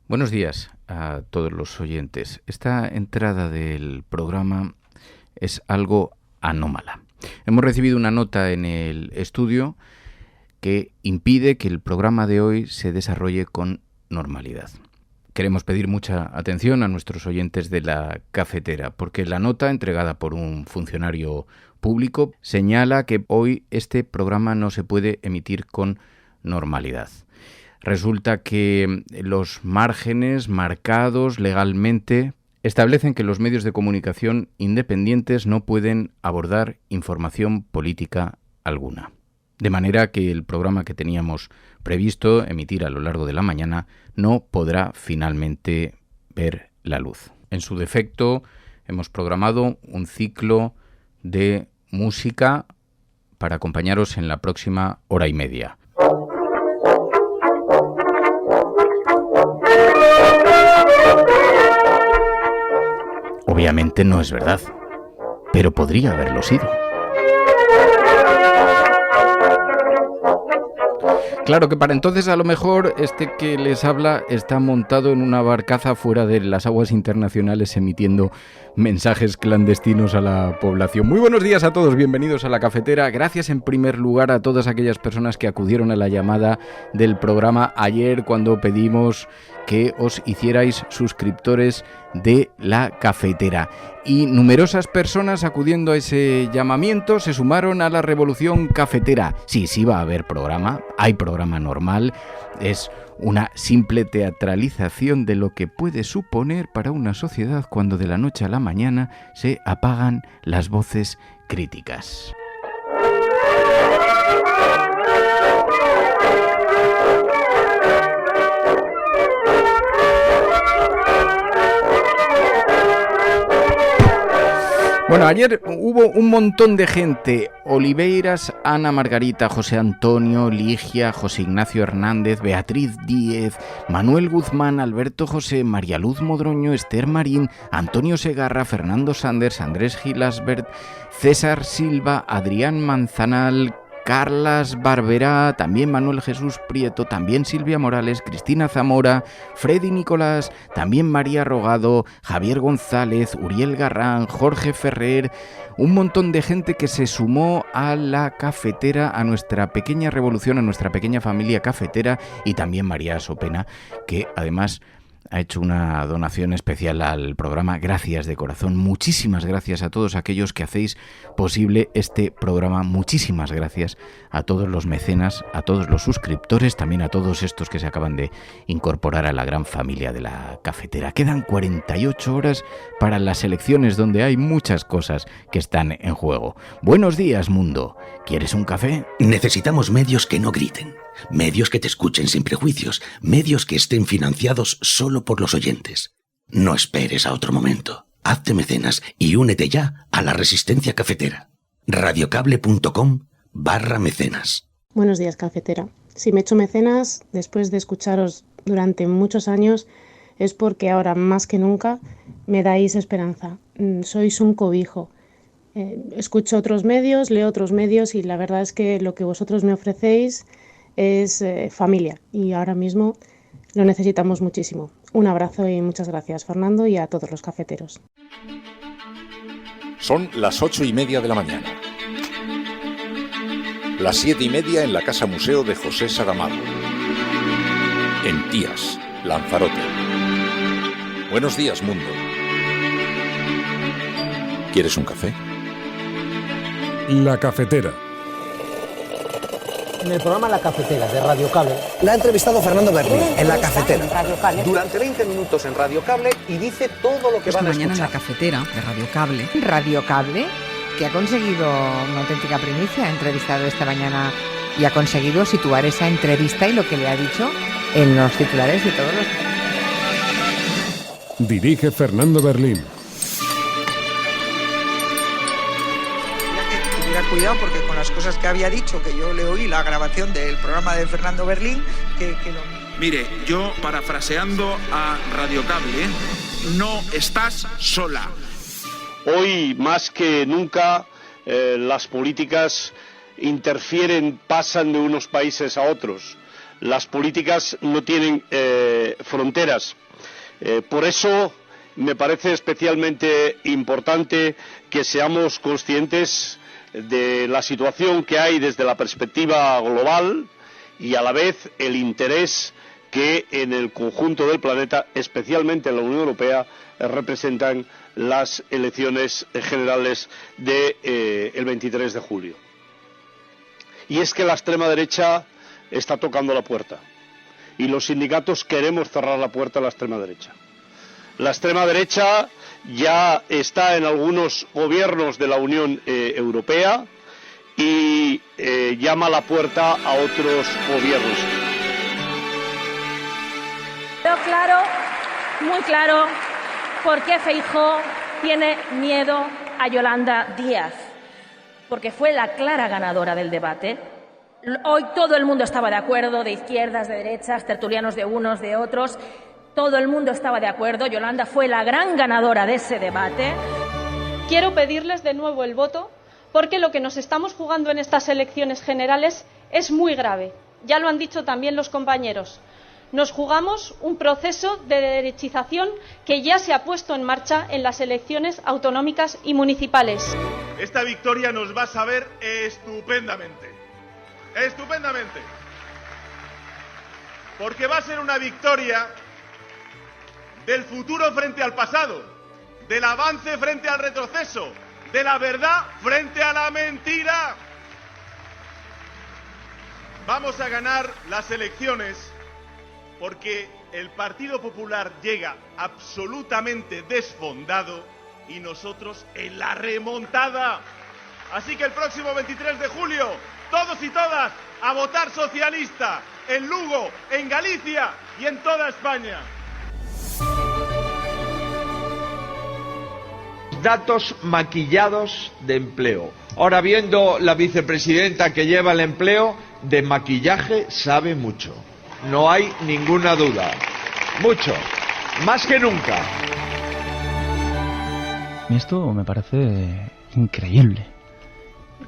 Buenos días a todos los oyentes. Esta entrada del programa es algo anómala. Hemos recibido una nota en el estudio que impide que el programa de hoy se desarrolle con normalidad. Queremos pedir mucha atención a nuestros oyentes de la cafetera, porque la nota entregada por un funcionario público señala que hoy este programa no se puede emitir con normalidad. Resulta que los márgenes marcados legalmente establecen que los medios de comunicación independientes no pueden abordar información política alguna. De manera que el programa que teníamos previsto emitir a lo largo de la mañana no podrá finalmente ver la luz. En su defecto, hemos programado un ciclo de música para acompañaros en la próxima hora y media. Obviamente no es verdad, pero podría haberlo sido. Claro que para entonces a lo mejor este que les habla está montado en una barcaza fuera de las aguas internacionales emitiendo mensajes clandestinos a la población. Muy buenos días a todos, bienvenidos a La Cafetera. Gracias en primer lugar a todas aquellas personas que acudieron a la llamada del programa ayer cuando pedimos que os hicierais suscriptores de La Cafetera. Y numerosas personas acudiendo a ese llamamiento se sumaron a la revolución cafetera. Sí va a haber programa, hay programa normal, es una simple teatralización de lo que puede suponer para una sociedad cuando de la noche a la mañana se apagan las voces críticas. Bueno, ayer hubo un montón de gente: Oliveiras, Ana Margarita, José Antonio, Ligia, José Ignacio Hernández, Beatriz Díez, Manuel Guzmán, Alberto José, María Luz Modroño, Esther Marín, Antonio Segarra, Fernando Sanders, Andrés Gilasbert, César Silva, Adrián Manzanal, Carlas Barberá, también Manuel Jesús Prieto, también Silvia Morales, Cristina Zamora, Freddy Nicolás, también María Rogado, Javier González, Uriel Garrán, Jorge Ferrer, un montón de gente que se sumó a la cafetera, a nuestra pequeña revolución, a nuestra pequeña familia cafetera, y también María Sopena, que además ha hecho una donación especial al programa. Gracias de corazón, muchísimas gracias a todos aquellos que hacéis posible este programa. Muchísimas gracias a todos los mecenas, a todos los suscriptores, también a todos estos que se acaban de incorporar a la gran familia de la cafetera. Quedan 48 horas para las elecciones, donde hay muchas cosas que están en juego. Buenos días, mundo. ¿Quieres un café? Necesitamos medios que no griten, medios que te escuchen sin prejuicios, medios que estén financiados solo por los oyentes. No esperes a otro momento. Hazte mecenas y únete ya a la resistencia cafetera. radiocable.com/mecenas. Buenos días, cafetera. Si me he hecho mecenas después de escucharos durante muchos años es porque ahora más que nunca me dais esperanza. Sois un cobijo. Escucho otros medios, leo otros medios y la verdad es que lo que vosotros me ofrecéis es familia y ahora mismo lo necesitamos muchísimo. Un abrazo y muchas gracias, Fernando, y a todos los cafeteros. Son las 8:30 de la mañana. Las 7:30 en la Casa Museo de José Saramago. En Tías, Lanzarote. Buenos días, mundo. ¿Quieres un café? La Cafetera. En el programa La Cafetera de Radio Cable la ha entrevistado Fernando Berlín en La Cafetera. Durante 20 minutos en Radio Cable y dice todo lo que van a escuchar. Esta mañana en La Cafetera de Radio Cable. Radio Cable, que ha conseguido una auténtica primicia, ha entrevistado esta mañana y ha conseguido situar esa entrevista y lo que le ha dicho en los titulares de todos los... Dirige Fernando Berlín. Cuidado, porque con las cosas que había dicho, que yo le oí la grabación del programa de Fernando Berlín, que lo... Mire, yo parafraseando a Radio Cable, no estás sola. Hoy más que nunca las políticas pasan de unos países a otros. Las políticas no tienen fronteras. Por eso me parece especialmente importante que seamos conscientes de la situación que hay desde la perspectiva global y a la vez el interés que en el conjunto del planeta, especialmente en la Unión Europea, representan las elecciones generales del 23 de julio. Y es que la extrema derecha está tocando la puerta y los sindicatos queremos cerrar la puerta a la extrema derecha. La extrema derecha ya está en algunos gobiernos de la Unión Europea y llama a la puerta a otros gobiernos. Pero claro, muy claro, por qué Feijóo tiene miedo a Yolanda Díaz. Porque fue la clara ganadora del debate. Hoy todo el mundo estaba de acuerdo, de izquierdas, de derechas, tertulianos de unos, de otros. Todo el mundo estaba de acuerdo. Yolanda fue la gran ganadora de ese debate. Quiero pedirles de nuevo el voto porque lo que nos estamos jugando en estas elecciones generales es muy grave. Ya lo han dicho también los compañeros. Nos jugamos un proceso de derechización que ya se ha puesto en marcha en las elecciones autonómicas y municipales. Esta victoria nos va a saber estupendamente. Estupendamente. Porque va a ser una victoria del futuro frente al pasado, del avance frente al retroceso, de la verdad frente a la mentira. Vamos a ganar las elecciones porque el Partido Popular llega absolutamente desfondado y nosotros en la remontada. Así que el próximo 23 de julio, todos y todas a votar socialista en Lugo, en Galicia y en toda España. Datos maquillados de empleo. Ahora, viendo la vicepresidenta que lleva el empleo, de maquillaje sabe mucho. No hay ninguna duda. Mucho. Más que nunca. Esto me parece increíble.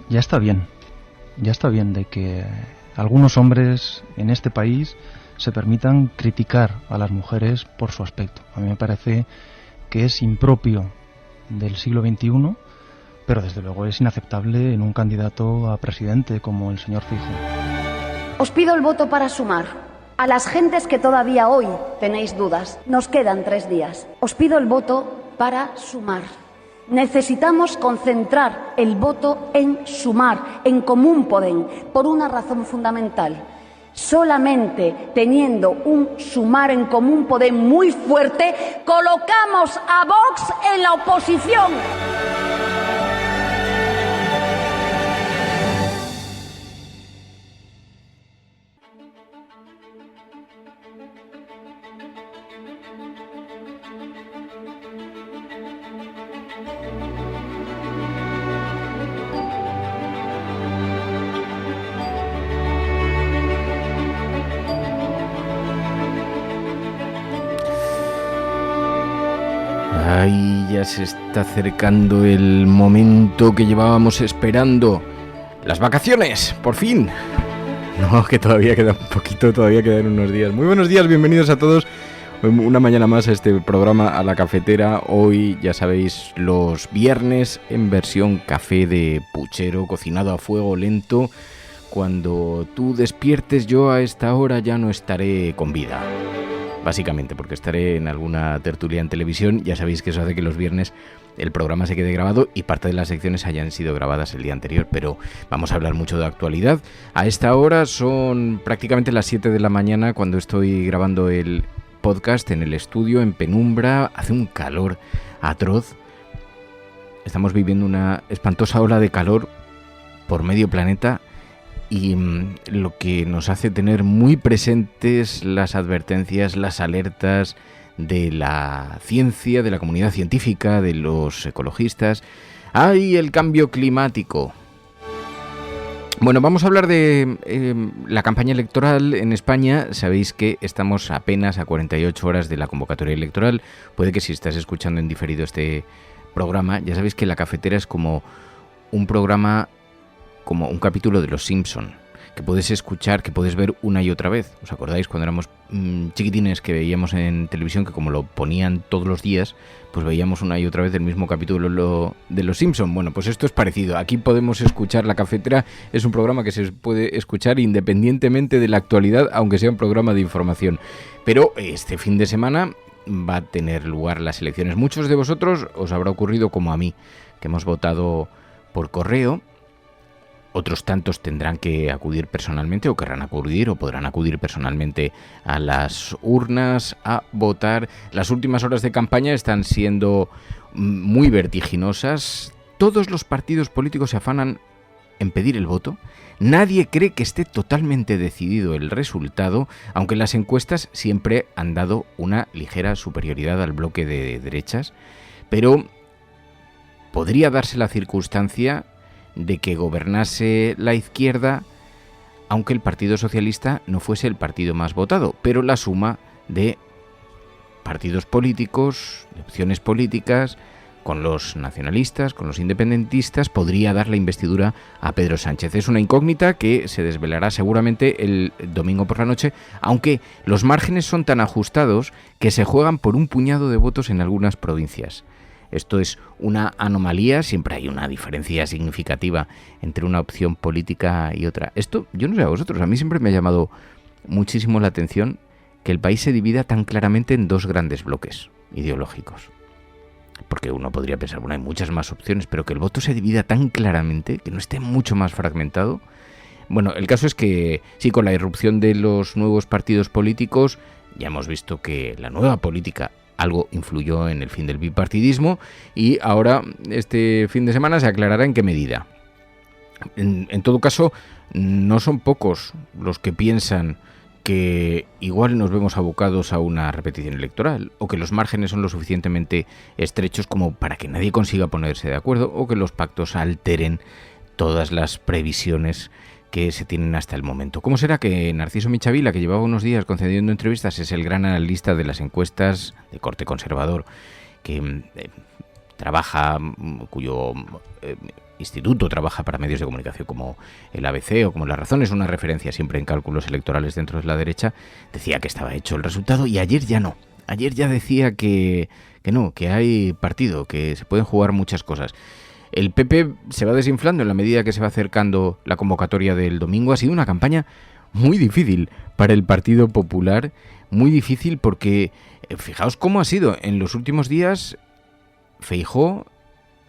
Ya está bien. Ya está bien de que algunos hombres en este país se permitan criticar a las mujeres por su aspecto. A mí me parece que es impropio del siglo XXI, pero desde luego es inaceptable en un candidato a presidente como el señor Feijóo. Os pido el voto para sumar. A las gentes que todavía hoy tenéis dudas, nos quedan 3 días. Os pido el voto para sumar. Necesitamos concentrar el voto en sumar, en Común Podem, por una razón fundamental. Solamente teniendo un sumar en Común Podem muy fuerte, colocamos a Vox en la oposición. Ay, ya se está acercando el momento que llevábamos esperando. ¡Las vacaciones! ¡Por fin! No, que todavía queda un poquito, todavía quedan unos días. Muy buenos días, bienvenidos a todos. Una mañana más a este programa, a la cafetera. Hoy, ya sabéis, los viernes en versión café de puchero, cocinado a fuego lento. Cuando tú despiertes, yo a esta hora ya no estaré con vida. Básicamente, porque estaré en alguna tertulia en televisión. Ya sabéis que eso hace que los viernes el programa se quede grabado y parte de las secciones hayan sido grabadas el día anterior. Pero vamos a hablar mucho de actualidad. A esta hora son prácticamente las 7 de la mañana cuando estoy grabando el podcast en el estudio, en penumbra. Hace un calor atroz. Estamos viviendo una espantosa ola de calor por medio planeta. Y lo que nos hace tener muy presentes las advertencias, las alertas de la ciencia, de la comunidad científica, de los ecologistas. ¡Ay, el cambio climático! Bueno, vamos a hablar de la campaña electoral en España. Sabéis que estamos apenas a 48 horas de la convocatoria electoral. Puede que si estás escuchando en diferido este programa, ya sabéis que La Cafetera es como un programa, como un capítulo de Los Simpson. que puedes escuchar, que puedes ver una y otra vez. ¿Os acordáis cuando éramos chiquitines que veíamos en televisión que como lo ponían todos los días, pues veíamos una y otra vez el mismo capítulo de Los Simpson? Bueno, pues esto es parecido. Aquí podemos escuchar La Cafetera. Es un programa que se puede escuchar independientemente de la actualidad, aunque sea un programa de información. Pero este fin de semana va a tener lugar las elecciones. Muchos de vosotros os habrá ocurrido como a mí, que hemos votado por correo. Otros tantos tendrán que acudir personalmente o querrán acudir o podrán acudir personalmente a las urnas a votar. Las últimas horas de campaña están siendo muy vertiginosas. Todos los partidos políticos se afanan en pedir el voto. Nadie cree que esté totalmente decidido el resultado, aunque las encuestas siempre han dado una ligera superioridad al bloque de derechas. Pero podría darse la circunstancia de que gobernase la izquierda, aunque el Partido Socialista no fuese el partido más votado, pero la suma de partidos políticos, de opciones políticas, con los nacionalistas, con los independentistas, podría dar la investidura a Pedro Sánchez. Es una incógnita que se desvelará seguramente el domingo por la noche, aunque los márgenes son tan ajustados que se juegan por un puñado de votos en algunas provincias. Esto es una anomalía, siempre hay una diferencia significativa entre una opción política y otra. Esto, yo no sé a vosotros, a mí siempre me ha llamado muchísimo la atención que el país se divida tan claramente en dos grandes bloques ideológicos. Porque uno podría pensar, bueno, hay muchas más opciones, pero que el voto se divida tan claramente, que no esté mucho más fragmentado. Bueno, el caso es que sí, con la irrupción de los nuevos partidos políticos, ya hemos visto que la nueva política algo influyó en el fin del bipartidismo y ahora este fin de semana se aclarará en qué medida. En todo caso, no son pocos los que piensan que igual nos vemos abocados a una repetición electoral o que los márgenes son lo suficientemente estrechos como para que nadie consiga ponerse de acuerdo o que los pactos alteren todas las previsiones que se tienen hasta el momento. ¿Cómo será que Narciso Michavila, que llevaba unos días concediendo entrevistas, es el gran analista de las encuestas de corte conservador, que trabaja, cuyo instituto trabaja para medios de comunicación como el ABC o como La Razón, es una referencia siempre en cálculos electorales dentro de la derecha, decía que estaba hecho el resultado y ayer ya no. Ayer ya decía que no, que hay partido, que se pueden jugar muchas cosas. El PP se va desinflando en la medida que se va acercando la convocatoria del domingo. Ha sido una campaña muy difícil para el Partido Popular, muy difícil porque, fijaos cómo ha sido. En los últimos días, Feijóo,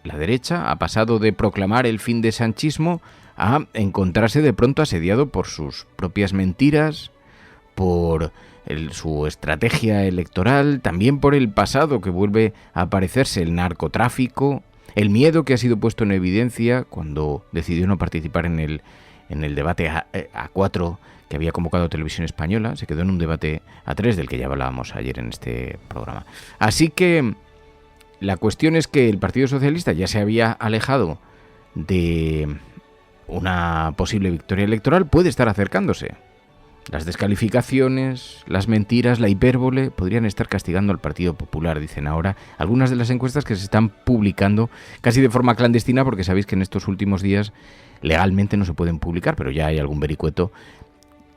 la derecha, ha pasado de proclamar el fin del sanchismo a encontrarse de pronto asediado por sus propias mentiras, por su estrategia electoral, también por el pasado que vuelve a aparecerse, el narcotráfico, el miedo que ha sido puesto en evidencia cuando decidió no participar en el debate A4 que había convocado Televisión Española. Se quedó en un debate A3 del que ya hablábamos ayer en este programa. Así que la cuestión es que el Partido Socialista ya se había alejado de una posible victoria electoral, puede estar acercándose. Las descalificaciones, las mentiras, la hipérbole podrían estar castigando al Partido Popular, dicen ahora algunas de las encuestas que se están publicando casi de forma clandestina, porque sabéis que en estos últimos días legalmente no se pueden publicar, pero ya hay algún vericueto,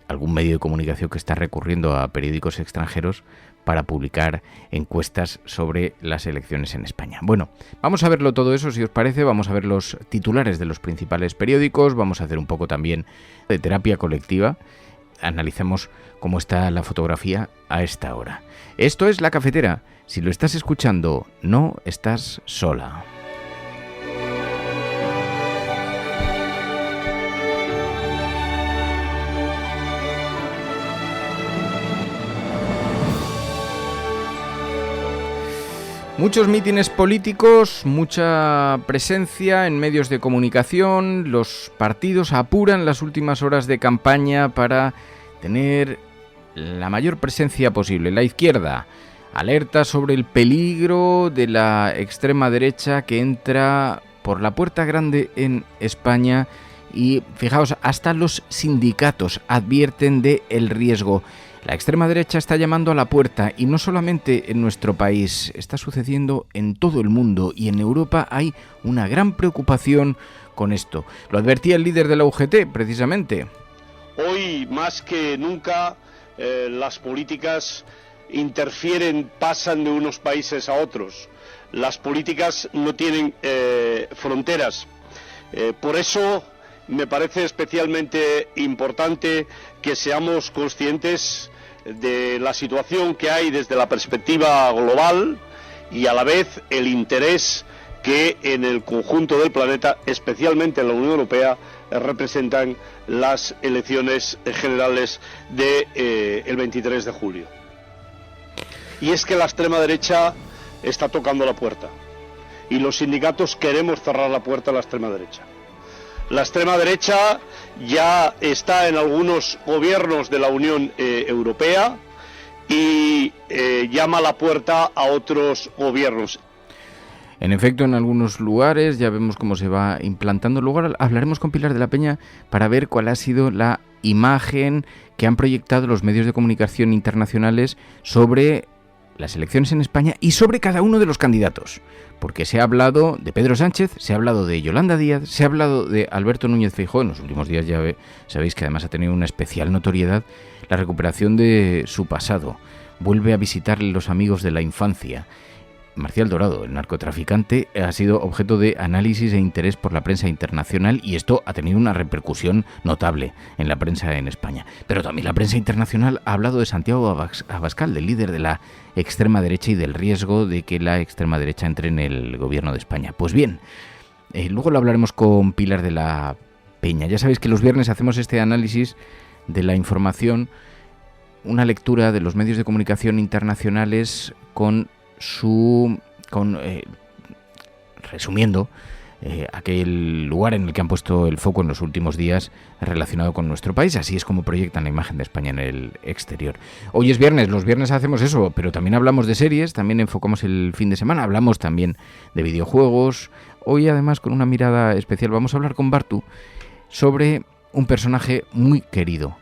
algún medio de comunicación que está recurriendo a periódicos extranjeros para publicar encuestas sobre las elecciones en España. Bueno, vamos a verlo todo eso, si os parece, vamos a ver los titulares de los principales periódicos, vamos a hacer un poco también de terapia colectiva. Analicemos cómo está la fotografía a esta hora. Esto es La Cafetera. Si lo estás escuchando, no estás sola. Muchos mítines políticos, mucha presencia en medios de comunicación. Los partidos apuran las últimas horas de campaña para tener la mayor presencia posible. La izquierda alerta sobre el peligro de la extrema derecha que entra por la puerta grande en España y, fijaos, hasta los sindicatos advierten del riesgo. La extrema derecha está llamando a la puerta y no solamente en nuestro país, está sucediendo en todo el mundo y en Europa hay una gran preocupación con esto. Lo advertía el líder de la UGT, precisamente. Hoy, más que nunca, las políticas interfieren, pasan de unos países a otros. Las políticas no tienen fronteras. Por eso me parece especialmente importante que seamos conscientes de la situación que hay desde la perspectiva global y a la vez el interés que en el conjunto del planeta, especialmente en la Unión Europea, representan las elecciones generales del 23 de julio. Y es que la extrema derecha está tocando la puerta y los sindicatos queremos cerrar la puerta a la extrema derecha. La extrema derecha ya está en algunos gobiernos de la Unión Europea y llama a la puerta a otros gobiernos. En efecto, en algunos lugares ya vemos cómo se va implantando. Luego hablaremos con Pilar de la Peña para ver cuál ha sido la imagen que han proyectado los medios de comunicación internacionales sobre las elecciones en España y sobre cada uno de los candidatos. Porque se ha hablado de Pedro Sánchez, se ha hablado de Yolanda Díaz, se ha hablado de Alberto Núñez Feijóo. En los últimos días ya sabéis que además ha tenido una especial notoriedad la recuperación de su pasado. Vuelve a visitarle los amigos de la infancia. Marcial Dorado, el narcotraficante, ha sido objeto de análisis e interés por la prensa internacional y esto ha tenido una repercusión notable en la prensa en España. Pero también la prensa internacional ha hablado de Santiago Abascal, del líder de la extrema derecha y del riesgo de que la extrema derecha entre en el gobierno de España. Pues bien, luego lo hablaremos con Pilar de la Peña. Ya sabéis que los viernes hacemos este análisis de la información, una lectura de los medios de comunicación internacionales resumiendo aquel lugar en el que han puesto el foco en los últimos días relacionado con nuestro país. Así es como proyectan la imagen de España en el exterior. Hoy es viernes, los viernes hacemos eso, pero también hablamos de series, también enfocamos el fin de semana, hablamos también de videojuegos. Hoy además con una mirada especial vamos a hablar con Bartu sobre un personaje muy querido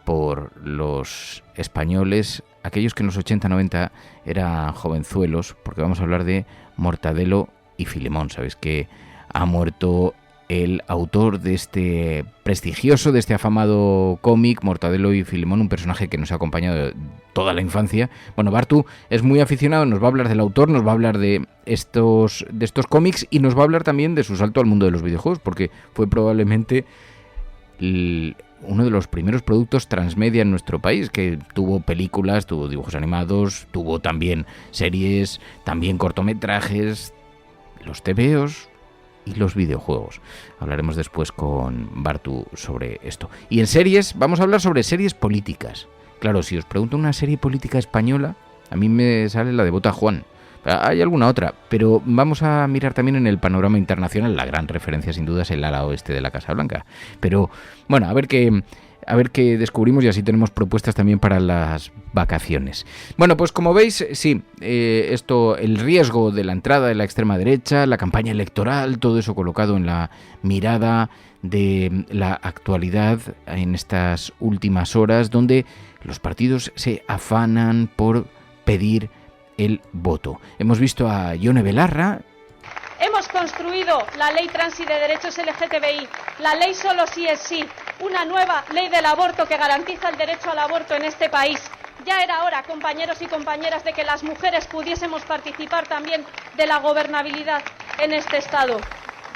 por los españoles, aquellos que en los 80-90 eran jovenzuelos, porque vamos a hablar de Mortadelo y Filemón. Sabéis que ha muerto el autor de este prestigioso, de este afamado cómic, Mortadelo y Filemón, un personaje que nos ha acompañado toda la infancia. Bueno, Bartu es muy aficionado, nos va a hablar del autor, nos va a hablar de estos cómics y nos va a hablar también de su salto al mundo de los videojuegos, porque fue probablemente uno de los primeros productos transmedia en nuestro país, que tuvo películas, tuvo dibujos animados, tuvo también series, también cortometrajes, los tebeos y los videojuegos. Hablaremos después con Bartu sobre esto. Y en series, vamos a hablar sobre series políticas. Claro, si os pregunto una serie política española, a mí me sale la de Bota Juan. Hay alguna otra, pero vamos a mirar también en el panorama internacional. La gran referencia sin duda es el ala oeste de la Casa Blanca. Pero bueno, a ver qué descubrimos y así tenemos propuestas también para las vacaciones. Bueno, pues como veis, sí, el riesgo de la entrada de la extrema derecha, la campaña electoral, todo eso colocado en la mirada de la actualidad en estas últimas horas, donde los partidos se afanan por pedir el voto. Hemos visto a Yone Belarra. Hemos construido la ley trans y de derechos LGTBI, la ley solo sí es sí, una nueva ley del aborto que garantiza el derecho al aborto en este país. Ya era hora, compañeros y compañeras, de que las mujeres pudiésemos participar también de la gobernabilidad en este Estado.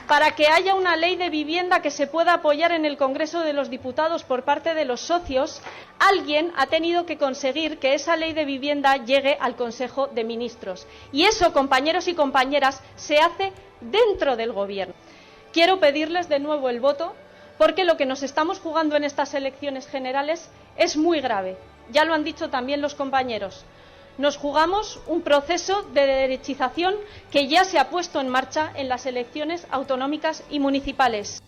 Para que haya una ley de vivienda que se pueda apoyar en el Congreso de los Diputados por parte de los socios, alguien ha tenido que conseguir que esa ley de vivienda llegue al Consejo de Ministros. Y eso, compañeros y compañeras, se hace dentro del Gobierno. Quiero pedirles de nuevo el voto, porque lo que nos estamos jugando en estas elecciones generales es muy grave. Ya lo han dicho también los compañeros. Nos jugamos un proceso de derechización que ya se ha puesto en marcha en las elecciones autonómicas y municipales.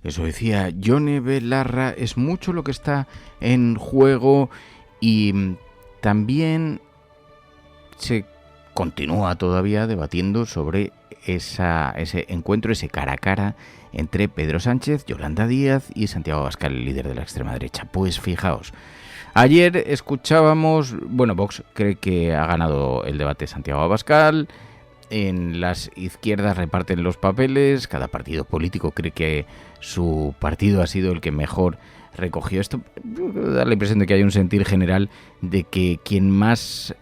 Eso decía Yone Belarra, es mucho lo que está en juego y también se continúa todavía debatiendo sobre ese encuentro, ese cara a cara entre Pedro Sánchez, Yolanda Díaz y Santiago Abascal, el líder de la extrema derecha. Pues fijaos, ayer escuchábamos, Vox cree que ha ganado el debate Santiago Abascal, en las izquierdas reparten los papeles, cada partido político cree que su partido ha sido el que mejor recogió esto. Da la impresión de que hay un sentir general de que quien más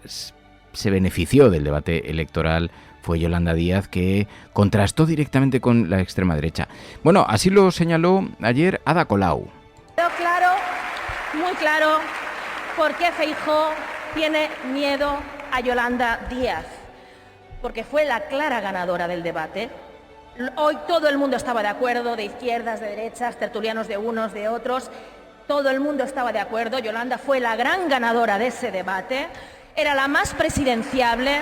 se benefició del debate electoral fue Yolanda Díaz, que contrastó directamente con la extrema derecha. Bueno, así lo señaló ayer Ada Colau. Quedó claro, muy claro, por qué Feijóo tiene miedo a Yolanda Díaz, porque fue la clara ganadora del debate. Hoy todo el mundo estaba de acuerdo, de izquierdas, de derechas, tertulianos de unos, de otros. Todo el mundo estaba de acuerdo. Yolanda fue la gran ganadora de ese debate. Era la más presidenciable,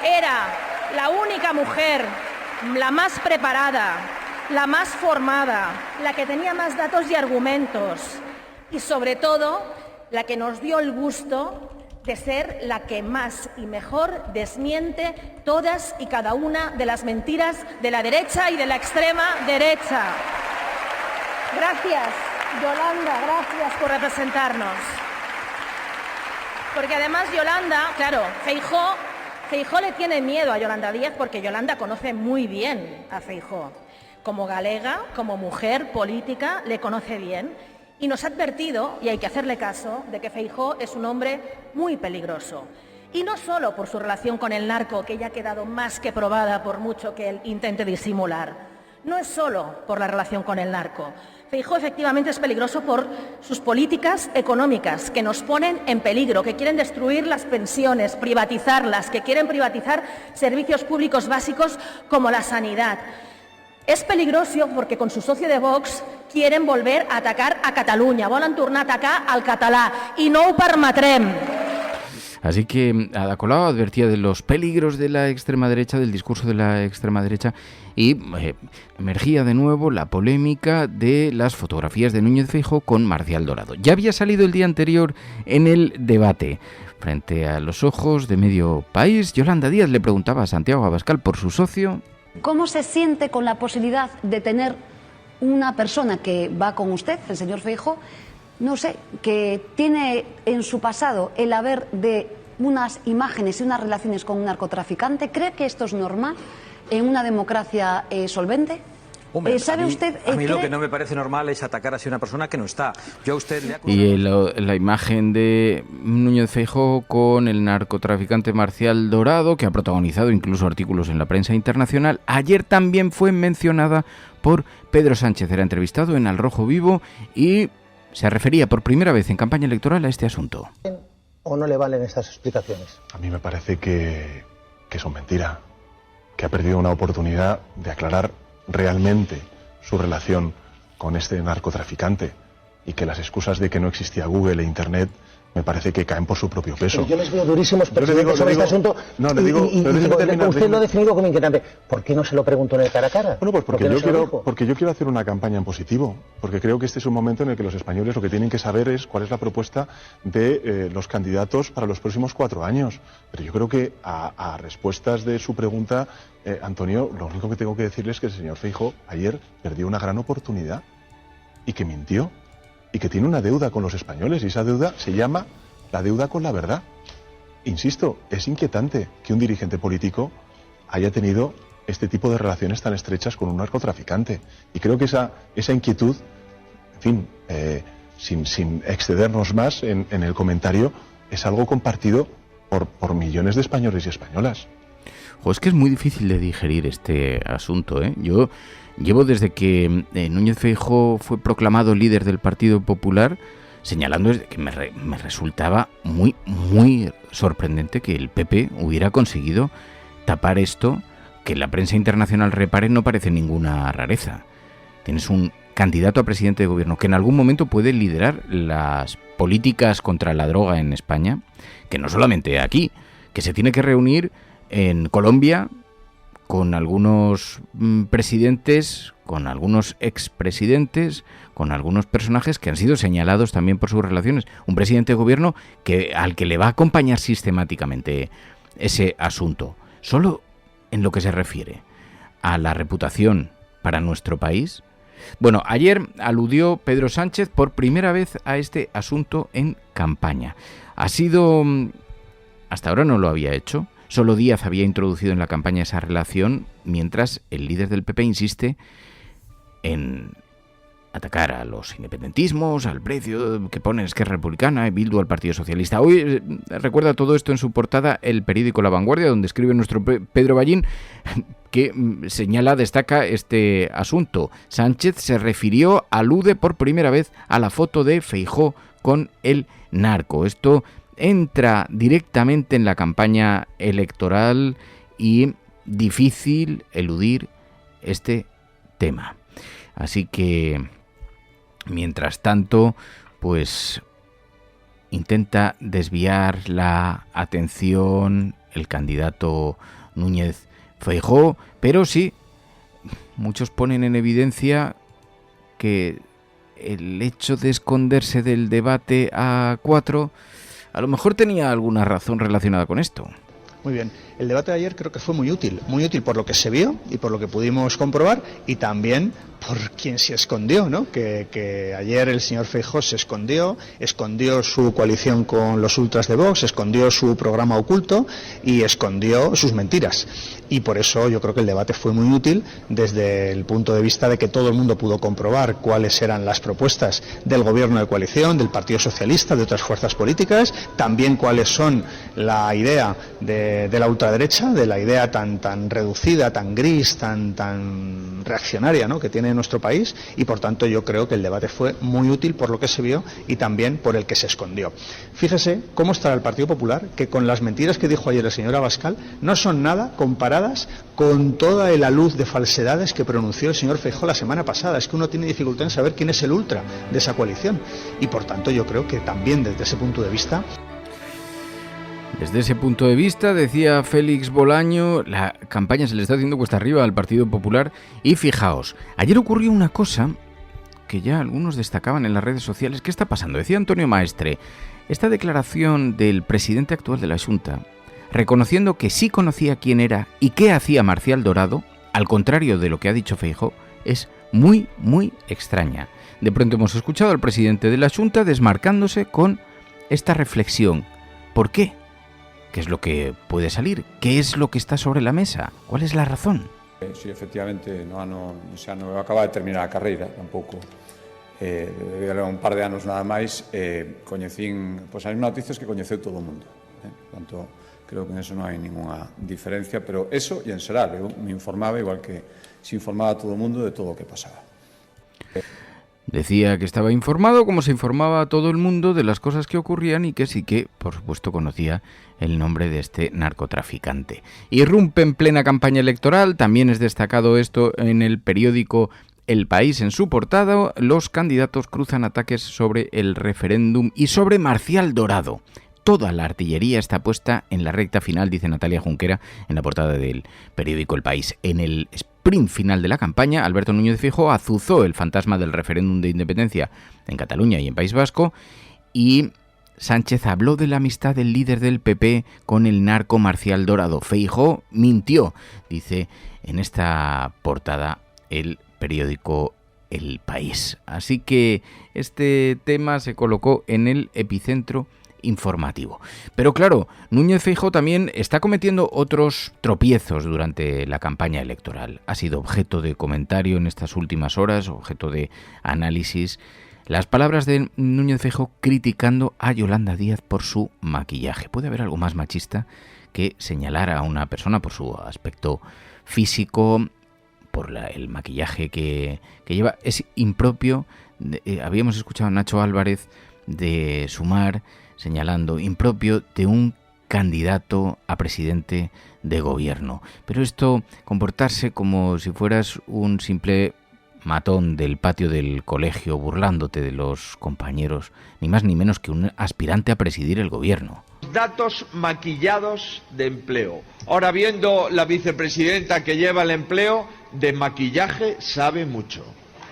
era la única mujer, la más preparada, la más formada, la que tenía más datos y argumentos y sobre todo la que nos dio el gusto de ser la que más y mejor desmiente todas y cada una de las mentiras de la derecha y de la extrema derecha. Gracias, Yolanda, gracias por representarnos. Porque además Yolanda, claro, Feijóo le tiene miedo a Yolanda Díaz porque Yolanda conoce muy bien a Feijóo. Como galega, como mujer política, le conoce bien. Y nos ha advertido, y hay que hacerle caso, de que Feijóo es un hombre muy peligroso. Y no solo por su relación con el narco, que ya ha quedado más que probada por mucho que él intente disimular. No es solo por la relación con el narco. Feijóo efectivamente es peligroso por sus políticas económicas, que nos ponen en peligro, que quieren destruir las pensiones, privatizarlas, que quieren privatizar servicios públicos básicos como la sanidad. Es peligroso porque con su socio de Vox quieren volver a atacar a Catalunya, volen tornar a atacar al català i no ho permetrem. Así que Ada Colau advertía de los peligros de la extrema derecha, del discurso de la extrema derecha, y emergía de nuevo la polémica de las fotografías de Núñez Feijóo con Marcial Dorado. Ya había salido el día anterior en el debate. Frente a los ojos de medio país, Yolanda Díaz le preguntaba a Santiago Abascal por su socio. ¿Cómo se siente con la posibilidad de tener una persona que va con usted, el señor Feijóo, no sé, que tiene en su pasado el haber de unas imágenes y unas relaciones con un narcotraficante? ¿Cree que esto es normal en una democracia solvente? Hombre, ¿Sabe usted? A mí lo que no me parece normal es atacar así a una persona que no está. Yo a usted le Y la imagen de Núñez Feijóo con el narcotraficante Marcial Dorado, que ha protagonizado incluso artículos en la prensa internacional, ayer también fue mencionada por Pedro Sánchez. Era entrevistado en Al Rojo Vivo y se refería por primera vez en campaña electoral a este asunto. ¿O no le valen estas explicaciones? A mí me parece que son mentira, que ha perdido una oportunidad de aclarar realmente su relación con este narcotraficante y que las excusas de que no existía Google e Internet me parece que caen por su propio peso. Pero yo les veo durísimos, presidente, sobre este asunto. No, le digo, usted lo ha definido como inquietante. ¿Por qué no se lo pregunto en el cara a cara? Bueno, pues porque yo quiero hacer una campaña en positivo, porque creo que este es un momento en el que los españoles lo que tienen que saber es cuál es la propuesta de los candidatos para los próximos 4 años. Pero yo creo que a respuestas de su pregunta, Antonio, lo único que tengo que decirles es que el señor Feijóo ayer perdió una gran oportunidad y que mintió. Y que tiene una deuda con los españoles, y esa deuda se llama la deuda con la verdad. Insisto, es inquietante que un dirigente político haya tenido este tipo de relaciones tan estrechas con un narcotraficante. Y creo que esa inquietud, en fin, sin excedernos más en el comentario, es algo compartido por millones de españoles y españolas. Es que es muy difícil de digerir este asunto, ¿eh? Yo llevo desde que Núñez Feijóo fue proclamado líder del Partido Popular señalando que me resultaba muy, muy sorprendente que el PP hubiera conseguido tapar esto, que la prensa internacional repare, no parece ninguna rareza. Tienes un candidato a presidente de gobierno que en algún momento puede liderar las políticas contra la droga en España, que no solamente aquí, que se tiene que reunir en Colombia con algunos presidentes, con algunos expresidentes, con algunos personajes que han sido señalados también por sus relaciones. Un presidente de gobierno al que le va a acompañar sistemáticamente ese asunto. Solo en lo que se refiere a la reputación para nuestro país. Bueno, ayer aludió Pedro Sánchez por primera vez a este asunto en campaña. Hasta ahora no lo había hecho. Solo Díaz había introducido en la campaña esa relación, mientras el líder del PP insiste en atacar a los independentismos, al precio que pone Esquerra Republicana y Bildu al Partido Socialista. Hoy recuerda todo esto en su portada el periódico La Vanguardia, donde escribe nuestro Pedro Ballín, que destaca este asunto. Sánchez se alude por primera vez a la foto de Feijóo con el narco. Esto entra directamente en la campaña electoral y difícil eludir este tema. Así que, mientras tanto, pues intenta desviar la atención el candidato Núñez Feijóo, pero sí, muchos ponen en evidencia que el hecho de esconderse del debate A4 a lo mejor tenía alguna razón relacionada con esto. Muy bien. El debate de ayer creo que fue muy útil por lo que se vio y por lo que pudimos comprobar y también por quien se escondió, ¿no? Que ayer el señor Feijóo se escondió su coalición con los ultras de Vox, escondió su programa oculto y escondió sus mentiras. Y por eso yo creo que el debate fue muy útil desde el punto de vista de que todo el mundo pudo comprobar cuáles eran las propuestas del gobierno de coalición, del Partido Socialista, de otras fuerzas políticas, también cuáles son la idea de la ultraderecha, de la idea tan reducida, tan gris, tan reaccionaria, ¿no?, que tiene nuestro país, y por tanto yo creo que el debate fue muy útil por lo que se vio y también por el que se escondió. Fíjese cómo estará el Partido Popular, que con las mentiras que dijo ayer el señor Abascal no son nada comparadas con toda la luz de falsedades que pronunció el señor Feijóo la semana pasada. Es que uno tiene dificultad en saber quién es el ultra de esa coalición y por tanto yo creo que también desde ese punto de vista... Desde ese punto de vista, decía Félix Bolaño, la campaña se le está haciendo cuesta arriba al Partido Popular. Y fijaos, ayer ocurrió una cosa que ya algunos destacaban en las redes sociales. ¿Qué está pasando? Decía Antonio Maestre, esta declaración del presidente actual de la Xunta, reconociendo que sí conocía quién era y qué hacía Marcial Dorado, al contrario de lo que ha dicho Feijóo, es muy, muy extraña. De pronto hemos escuchado al presidente de la Xunta desmarcándose con esta reflexión. ¿Por qué? ¿Qué es lo que puede salir? ¿Qué es lo que está sobre la mesa? ¿Cuál es la razón? Sí, efectivamente, non acaba de terminar a carreira tampouco. Debe un par de anos nada máis, coñecín as mesmas noticias que coñeceu todo o mundo. Portanto, creo que en eso non hai ninguna diferencia, pero eso e en Seral, eu me informaba igual que se informaba todo o mundo de todo o que pasaba. Decía que estaba informado como se informaba a todo el mundo de las cosas que ocurrían y que sí que, por supuesto, conocía el nombre de este narcotraficante. Irrumpe en plena campaña electoral, también es destacado esto en el periódico El País en su portada. Los candidatos cruzan ataques sobre el referéndum y sobre Marcial Dorado. Toda la artillería está puesta en la recta final, dice Natalia Junquera en la portada del periódico El País. En el sprint final de la campaña, Alberto Núñez Feijóo azuzó el fantasma del referéndum de independencia en Cataluña y en País Vasco, y Sánchez habló de la amistad del líder del PP con el narco Marcial Dorado. Feijóo mintió, dice en esta portada el periódico El País. Así que este tema se colocó en el epicentro informativo. Pero claro, Núñez Feijóo también está cometiendo otros tropiezos durante la campaña electoral. Ha sido objeto de comentario en estas últimas horas, objeto de análisis, las palabras de Núñez Feijóo criticando a Yolanda Díaz por su maquillaje. ¿Puede haber algo más machista que señalar a una persona por su aspecto físico, por el maquillaje que lleva? Es impropio. Habíamos escuchado a Nacho Álvarez de Sumar señalando impropio de un candidato a presidente de gobierno. Pero esto, comportarse como si fueras un simple matón del patio del colegio, burlándote de los compañeros, ni más ni menos que un aspirante a presidir el gobierno. Datos maquillados de empleo. Ahora, viendo la vicepresidenta que lleva el empleo, de maquillaje sabe mucho.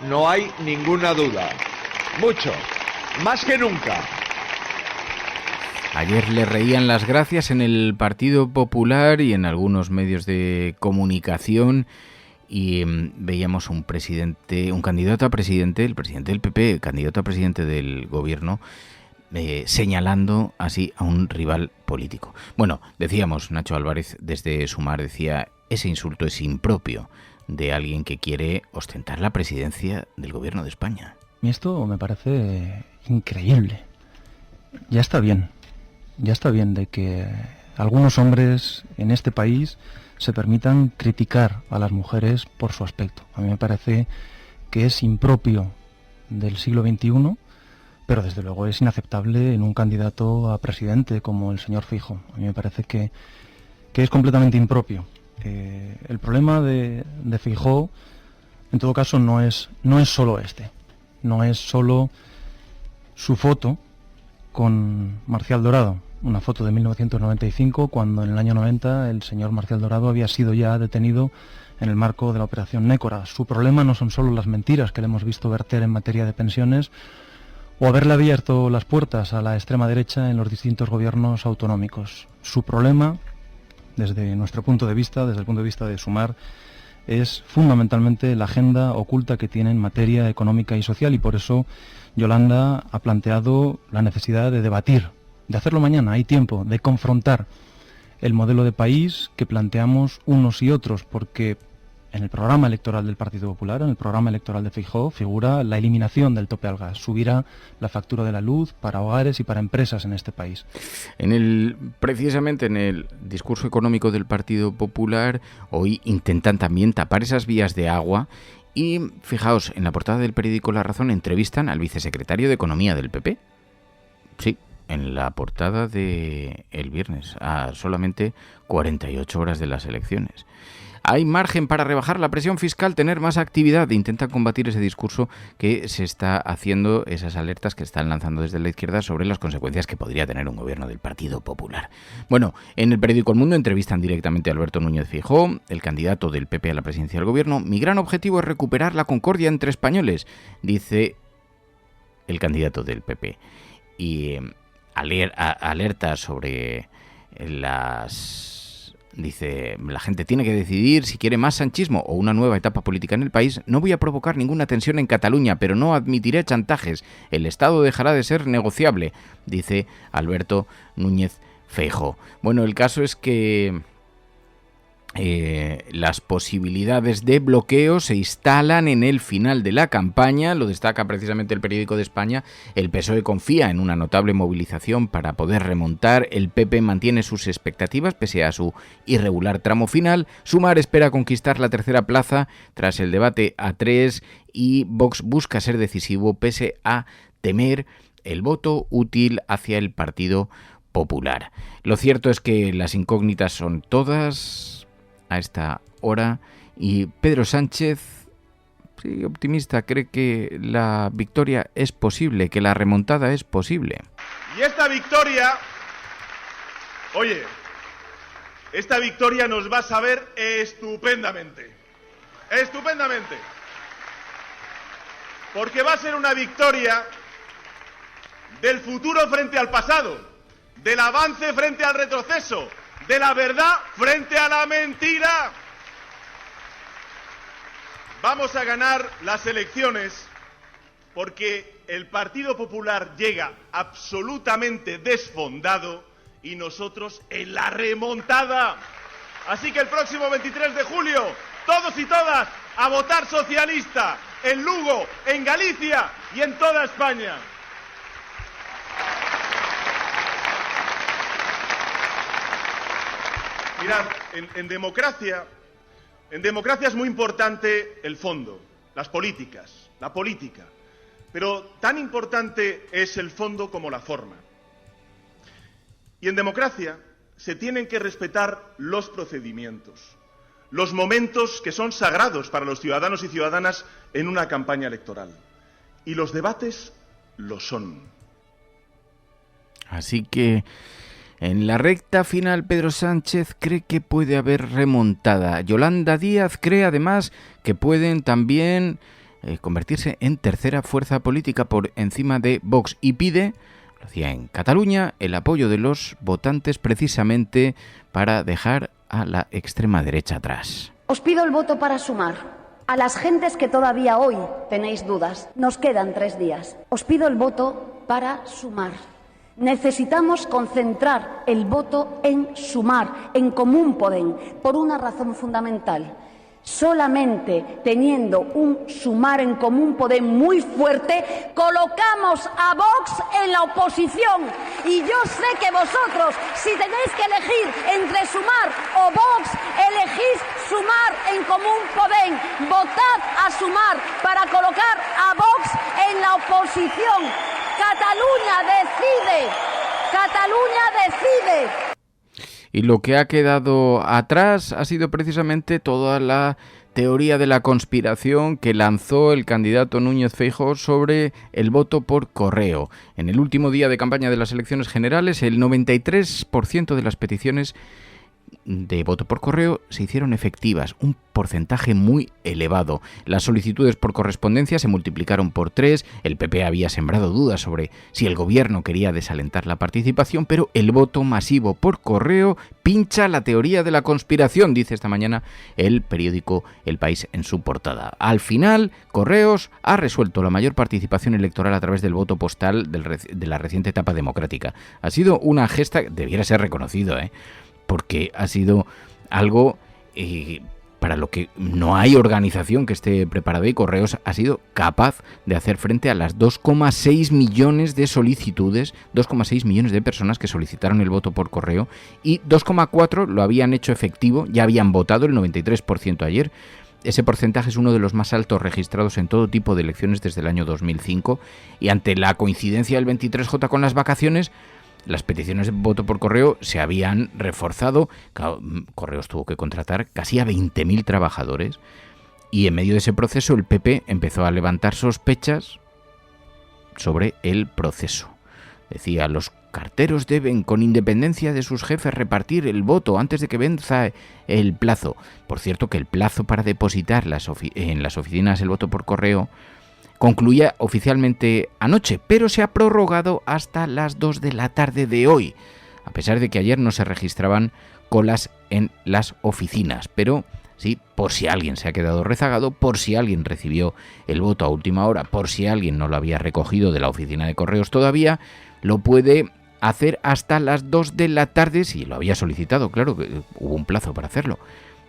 No hay ninguna duda. Mucho. Más que nunca. Ayer le reían las gracias en el Partido Popular y en algunos medios de comunicación, y veíamos un candidato a presidente, el presidente del PP, candidato a presidente del gobierno, señalando así a un rival político. Bueno, decíamos, Nacho Álvarez desde Sumar decía, ese insulto es impropio de alguien que quiere ostentar la presidencia del gobierno de España. Y esto me parece increíble. Ya está bien de que algunos hombres en este país se permitan criticar a las mujeres por su aspecto. A mí me parece que es impropio del siglo XXI, pero desde luego es inaceptable en un candidato a presidente como el señor Feijóo. A mí me parece que es completamente impropio. El problema de Feijóo, en todo caso, no es solo este. No es solo su foto con Marcial Dorado, una foto de 1995, cuando en el año 90 el señor Marcial Dorado había sido ya detenido en el marco de la operación Nécora. Su problema no son solo las mentiras que le hemos visto verter en materia de pensiones o haberle abierto las puertas a la extrema derecha en los distintos gobiernos autonómicos. Su problema, desde nuestro punto de vista, desde el punto de vista de Sumar, es fundamentalmente la agenda oculta que tiene en materia económica y social, y por eso Yolanda ha planteado la necesidad de debatir, de hacerlo mañana, hay tiempo, de confrontar el modelo de país que planteamos unos y otros, porque en el programa electoral del Partido Popular, en el programa electoral de Feijóo, figura la eliminación del tope al gas, subirá la factura de la luz para hogares y para empresas en este país. Precisamente en el discurso económico del Partido Popular, hoy intentan también tapar esas vías de agua y, fijaos, en la portada del periódico La Razón entrevistan al vicesecretario de Economía del PP. Sí, en la portada de el viernes, a solamente 48 horas de las elecciones. Hay margen para rebajar la presión fiscal, tener más actividad. Intentan combatir ese discurso que se está haciendo, esas alertas que están lanzando desde la izquierda sobre las consecuencias que podría tener un gobierno del Partido Popular. Bueno, en el periódico El Mundo entrevistan directamente a Alberto Núñez Feijóo, el candidato del PP a la presidencia del gobierno. Mi gran objetivo es recuperar la concordia entre españoles, dice el candidato del PP. Y alerta sobre Dice, la gente tiene que decidir si quiere más sanchismo o una nueva etapa política en el país. No voy a provocar ninguna tensión en Cataluña, pero no admitiré chantajes. El Estado dejará de ser negociable, dice Alberto Núñez Feijóo. Bueno, el caso es que las posibilidades de bloqueo se instalan en el final de la campaña, lo destaca precisamente el Periódico de España. El PSOE confía en una notable movilización para poder remontar, el PP mantiene sus expectativas pese a su irregular tramo final, Sumar espera conquistar la tercera plaza tras el debate a 3 y Vox busca ser decisivo pese a temer el voto útil hacia el Partido Popular. Lo cierto es que las incógnitas son todas a esta hora y Pedro Sánchez, sí, optimista, cree que la victoria es posible, que la remontada es posible. Y esta victoria, esta victoria nos va a saber estupendamente, porque va a ser una victoria del futuro frente al pasado, del avance frente al retroceso, de la verdad frente a la mentira. Vamos a ganar las elecciones porque el Partido Popular llega absolutamente desfondado y nosotros en la remontada. Así que el próximo 23 de julio, todos y todas a votar socialista en Lugo, en Galicia y en toda España. Mirad, en democracia es muy importante el fondo, las políticas, la política, pero tan importante es el fondo como la forma. Y en democracia se tienen que respetar los procedimientos, los momentos que son sagrados para los ciudadanos y ciudadanas en una campaña electoral. Y los debates lo son. Así que en la recta final, Pedro Sánchez cree que puede haber remontada. Yolanda Díaz cree además que pueden también convertirse en tercera fuerza política por encima de Vox y pide, lo hacía en Cataluña, el apoyo de los votantes precisamente para dejar a la extrema derecha atrás. Os pido el voto para Sumar. A las gentes que todavía hoy tenéis dudas, nos quedan 3 días. Os pido el voto para Sumar. Necesitamos concentrar el voto en Sumar, en Común Podem, por una razón fundamental. Solamente teniendo un Sumar en Común Podem muy fuerte, colocamos a Vox en la oposición. Y yo sé que vosotros, si tenéis que elegir entre Sumar o Vox, elegís Sumar en Común Podem. Votad a Sumar para colocar a Vox en la oposición. Cataluña decide. Cataluña decide. Y lo que ha quedado atrás ha sido precisamente toda la teoría de la conspiración que lanzó el candidato Núñez Feijóo sobre el voto por correo. En el último día de campaña de las elecciones generales, el 93% de las peticiones de voto por correo se hicieron efectivas, un porcentaje muy elevado. Las solicitudes por correspondencia se multiplicaron por 3, el PP había sembrado dudas sobre si el gobierno quería desalentar la participación, pero el voto masivo por correo pincha la teoría de la conspiración, dice esta mañana el periódico El País en su portada. Al final, Correos ha resuelto la mayor participación electoral a través del voto postal de la reciente etapa democrática. Ha sido una gesta, debiera ser reconocido, porque ha sido algo para lo que no hay organización que esté preparada, y Correos ha sido capaz de hacer frente a las 2,6 millones de solicitudes, 2,6 millones de personas que solicitaron el voto por correo, y 2,4 lo habían hecho efectivo, ya habían votado el 93% ayer. Ese porcentaje es uno de los más altos registrados en todo tipo de elecciones desde el año 2005, y ante la coincidencia del 23J con las vacaciones, las peticiones de voto por correo se habían reforzado. Correos tuvo que contratar casi a 20.000 trabajadores, y en medio de ese proceso el PP empezó a levantar sospechas sobre el proceso. Decía, los carteros deben, con independencia de sus jefes, repartir el voto antes de que venza el plazo. Por cierto, que el plazo para depositar en las oficinas el voto por correo concluía oficialmente anoche, pero se ha prorrogado hasta las 2 de la tarde de hoy, a pesar de que ayer no se registraban colas en las oficinas. Pero sí, por si alguien se ha quedado rezagado, por si alguien recibió el voto a última hora, por si alguien no lo había recogido de la oficina de correos todavía, lo puede hacer hasta las 2 de la tarde, si lo había solicitado, claro que hubo un plazo para hacerlo,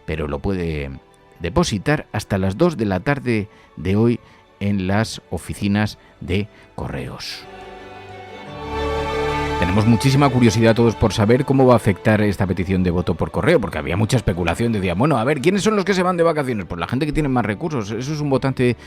pero lo puede depositar hasta las 2 de la tarde de hoy en las oficinas de correos. Tenemos muchísima curiosidad todos por saber cómo va a afectar esta petición de voto por correo, porque había mucha especulación. Decían, bueno, a ver, ¿quiénes son los que se van de vacaciones? Pues la gente que tiene más recursos. Eso es un votante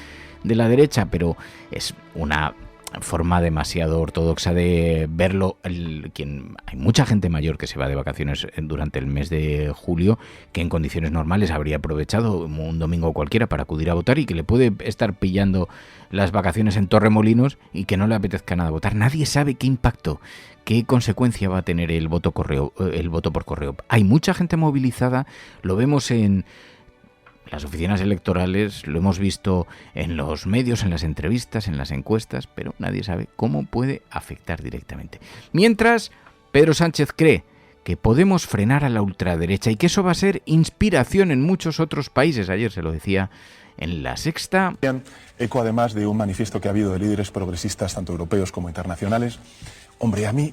de la derecha, pero es una forma demasiado ortodoxa de verlo. Hay mucha gente mayor que se va de vacaciones durante el mes de julio, que en condiciones normales habría aprovechado un domingo cualquiera para acudir a votar, y que le puede estar pillando las vacaciones en Torremolinos y que no le apetezca nada votar. Nadie sabe qué impacto, qué consecuencia va a tener el voto por correo. Hay mucha gente movilizada, lo vemos en las oficinas electorales, lo hemos visto en los medios, en las entrevistas, en las encuestas, pero nadie sabe cómo puede afectar directamente. Mientras, Pedro Sánchez cree que podemos frenar a la ultraderecha y que eso va a ser inspiración en muchos otros países. Ayer se lo decía en La Sexta. Eco además de un manifiesto que ha habido de líderes progresistas, tanto europeos como internacionales. Hombre, a mí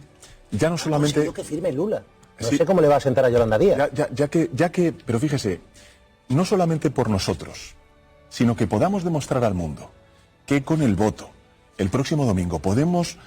ya no solamente... No, que firme Lula. No sí, sé cómo le va a sentar a Yolanda Díaz. Ya que, pero fíjese, no solamente por nosotros, sino que podamos demostrar al mundo que con el voto, el próximo domingo, podemos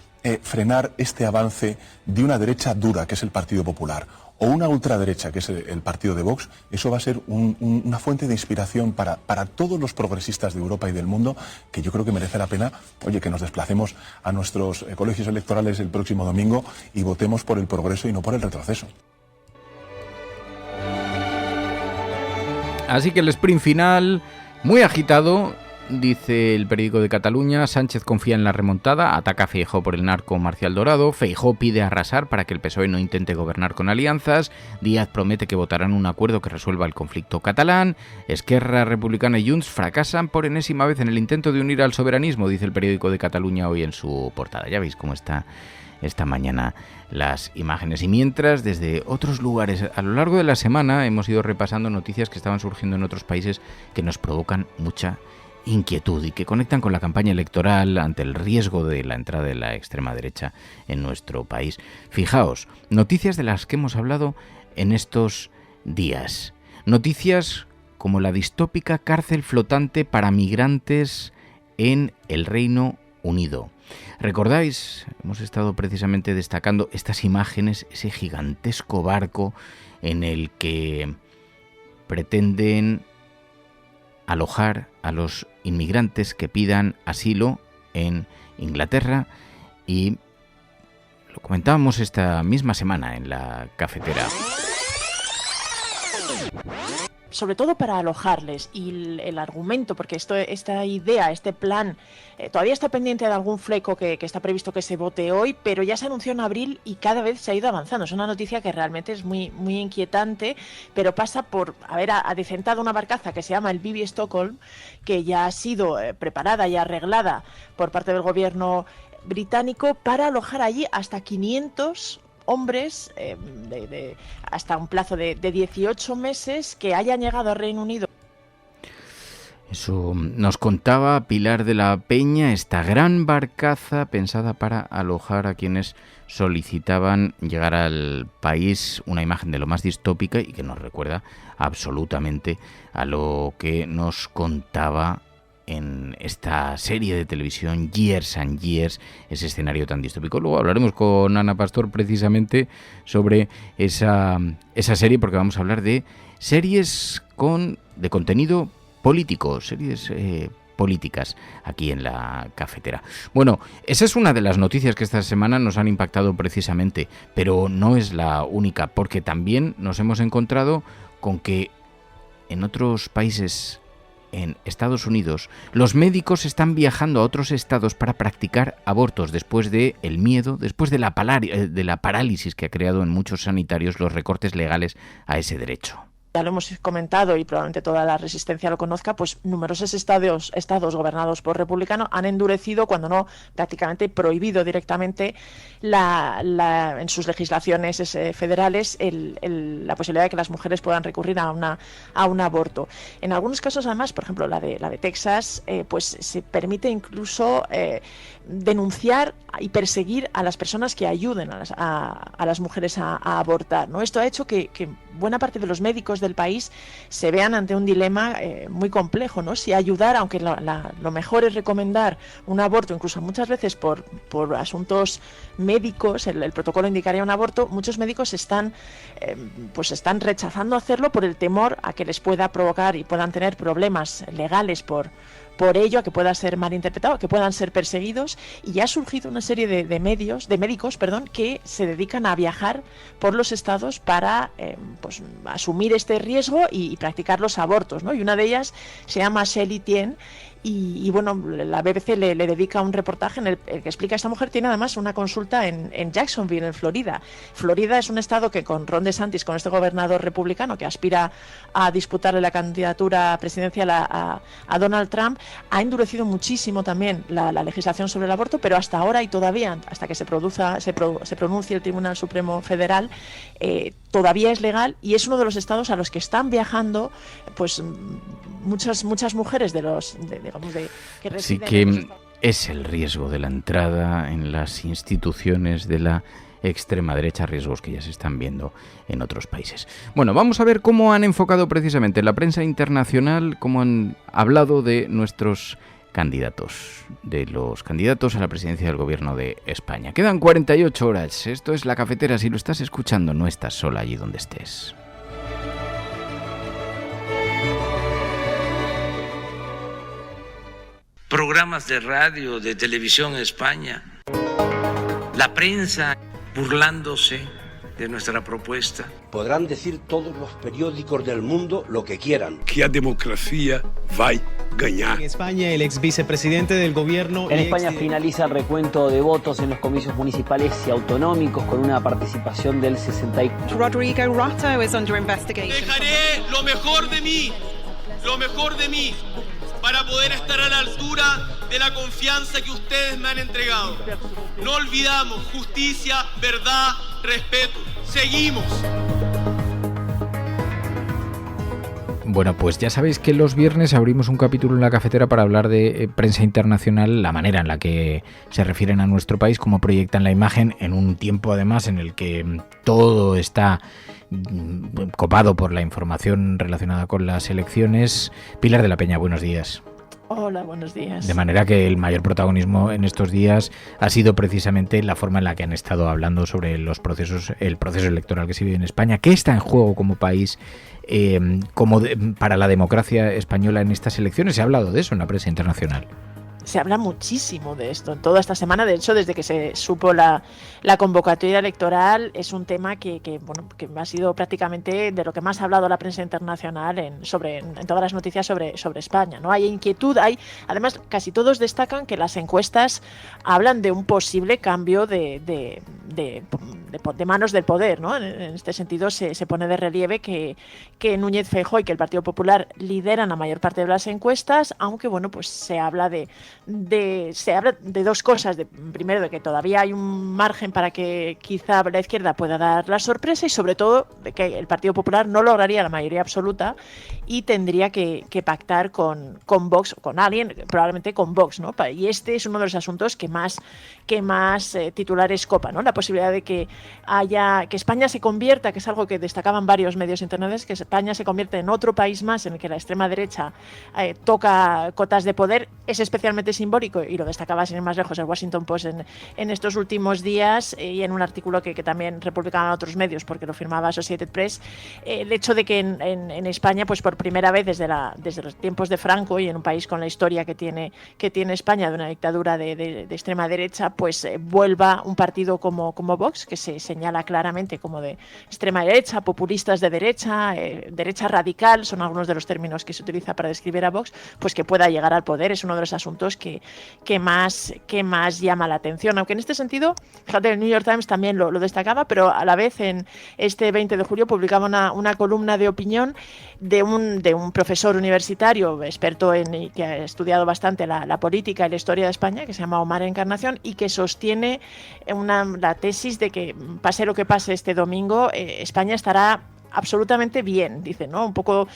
frenar este avance de una derecha dura, que es el Partido Popular, o una ultraderecha, que es el partido de Vox. Eso va a ser una fuente de inspiración para todos los progresistas de Europa y del mundo, que yo creo que merece la pena, oye, que nos desplacemos a nuestros colegios electorales el próximo domingo y votemos por el progreso y no por el retroceso. Así que el sprint final, muy agitado, dice el periódico de Cataluña. Sánchez confía en la remontada, ataca a Feijóo por el narco Marcial Dorado. Feijóo pide arrasar para que el PSOE no intente gobernar con alianzas. Díaz promete que votarán un acuerdo que resuelva el conflicto catalán. Esquerra Republicana y Junts fracasan por enésima vez en el intento de unir al soberanismo, dice el periódico de Cataluña hoy en su portada. Ya veis cómo está esta mañana las imágenes. Y mientras, desde otros lugares, a lo largo de la semana hemos ido repasando noticias que estaban surgiendo en otros países que nos provocan mucha inquietud y que conectan con la campaña electoral ante el riesgo de la entrada de la extrema derecha en nuestro país. Fijaos, noticias de las que hemos hablado en estos días. Noticias como la distópica cárcel flotante para migrantes en el Reino Unido. ¿Recordáis? Hemos estado precisamente destacando estas imágenes, ese gigantesco barco en el que pretenden alojar a los inmigrantes que pidan asilo en Inglaterra, y lo comentábamos esta misma semana en la cafetera. Sobre todo para alojarles, y el argumento, porque esta idea, este plan, todavía está pendiente de algún fleco que está previsto que se vote hoy, pero ya se anunció en abril y cada vez se ha ido avanzando. Es una noticia que realmente es muy, muy inquietante, pero pasa por haber adecentado una barcaza que se llama el Bibi Stockholm, que ya ha sido preparada y arreglada por parte del gobierno británico para alojar allí hasta 500 hombres hasta un plazo de 18 meses que hayan llegado al Reino Unido. Eso nos contaba Pilar de la Peña, esta gran barcaza pensada para alojar a quienes solicitaban llegar al país, una imagen de lo más distópica y que nos recuerda absolutamente a lo que nos contaba en esta serie de televisión Years and Years, ese escenario tan distópico. Luego hablaremos con Ana Pastor precisamente sobre esa serie, porque vamos a hablar de series de contenido político, series políticas aquí en la cafetera. Bueno, esa es una de las noticias que esta semana nos han impactado precisamente, pero no es la única, porque también nos hemos encontrado con que en otros países, en Estados Unidos, los médicos están viajando a otros estados para practicar abortos después de el miedo, después de la parálisis que ha creado en muchos sanitarios los recortes legales a ese derecho. Ya lo hemos comentado y probablemente toda la resistencia lo conozca, pues numerosos estados gobernados por republicanos han endurecido, cuando no prácticamente prohibido directamente en sus legislaciones federales la posibilidad de que las mujeres puedan recurrir a un aborto. En algunos casos, además, por ejemplo la de Texas, pues se permite incluso denunciar y perseguir a las personas que ayuden a las mujeres a abortar, ¿no? Esto ha hecho que buena parte de los médicos del país se vean ante un dilema muy complejo, ¿no? Si ayudar, aunque lo mejor es recomendar un aborto, incluso muchas veces por asuntos médicos, el protocolo indicaría un aborto, muchos médicos están rechazando hacerlo por el temor a que les pueda provocar y puedan tener problemas legales por ello, a que pueda ser malinterpretado, a que puedan ser perseguidos, y ya ha surgido una serie de médicos que se dedican a viajar por los estados para asumir este riesgo y practicar los abortos, ¿no? Y una de ellas se llama Shelley Tien, y bueno, la BBC le dedica un reportaje en el que explica, esta mujer tiene además una consulta en Jacksonville, en Florida. Florida es un estado que con Ron DeSantis, con este gobernador republicano que aspira a disputarle la candidatura presidencial a Donald Trump, ha endurecido muchísimo también la legislación sobre el aborto, pero hasta ahora y todavía, hasta que se pronuncie el Tribunal Supremo Federal, todavía es legal, y es uno de los estados a los que están viajando pues muchas mujeres que residen. Sí, que es el riesgo de la entrada en las instituciones de la extrema derecha, riesgos que ya se están viendo en otros países. Bueno, vamos a ver cómo han enfocado precisamente la prensa internacional, cómo han hablado de nuestros candidatos, de los candidatos a la presidencia del gobierno de España. Quedan 48 horas. Esto es La Cafetera. Si lo estás escuchando, no estás sola allí donde estés. Programas de radio, de televisión en España, la prensa burlándose de nuestra propuesta. Podrán decir todos los periódicos del mundo lo que quieran. Que a democracia va a ganar. En España, el ex vicepresidente del gobierno... En España finaliza el recuento de votos en los comicios municipales y autonómicos con una participación del 64%. Rodrigo Rato is under investigation. Dejaré lo mejor de mí, para poder estar a la altura de la confianza que ustedes me han entregado. No olvidamos justicia, verdad, respeto. Seguimos. Bueno, pues ya sabéis que los viernes abrimos un capítulo en La Cafetera para hablar de prensa internacional, la manera en la que se refieren a nuestro país, cómo proyectan la imagen en un tiempo además en el que todo está copado por la información relacionada con las elecciones. Pilar de la Peña, buenos días. Hola, buenos días. De manera que el mayor protagonismo en estos días ha sido precisamente la forma en la que han estado hablando sobre los procesos, el proceso electoral que se vive en España. ¿Qué está en juego como país para la democracia española en estas elecciones? Se ha hablado de eso en la prensa internacional. Se habla muchísimo de esto en toda esta semana. De hecho, desde que se supo la convocatoria electoral, es un tema que ha sido prácticamente de lo que más ha hablado la prensa internacional en todas las noticias sobre España, ¿no? Hay inquietud, además casi todos destacan que las encuestas hablan de un posible cambio de manos del poder, ¿no? En este sentido se pone de relieve que Núñez Feijóo y que el Partido Popular lideran la mayor parte de las encuestas, aunque pues se habla de dos cosas. Primero, de que todavía hay un margen para que quizá la izquierda pueda dar la sorpresa, y sobre todo de que el Partido Popular no lograría la mayoría absoluta y tendría que pactar con Vox, con alguien, probablemente con Vox, ¿no? Y este es uno de los asuntos que más titulares copa, ¿no? La posibilidad de que España se convierta, que es algo que destacaban varios medios internacionales, que España se convierte en otro país más en el que la extrema derecha toca cotas de poder, es especialmente simbólico, y lo destacaba sin ir más lejos el Washington Post en estos últimos días, y en un artículo que también republicaban otros medios porque lo firmaba Associated Press, el hecho de que en España, pues por primera vez desde los tiempos de Franco, y en un país con la historia que tiene España de una dictadura de extrema derecha, pues vuelva un partido como Vox, que se señala claramente como de extrema derecha, populistas de derecha, derecha radical, son algunos de los términos que se utiliza para describir a Vox, pues que pueda llegar al poder. Es uno de los asuntos que más llama la atención, aunque en este sentido, fíjate, el New York Times también lo destacaba, pero a la vez en este 20 de julio publicaba una columna de opinión de un profesor universitario experto y que ha estudiado bastante la política y la historia de España, que se llama Omar Encarnación, y que sostiene la tesis de que pase lo que pase este domingo, España estará absolutamente bien, dice, ¿no? Un poco,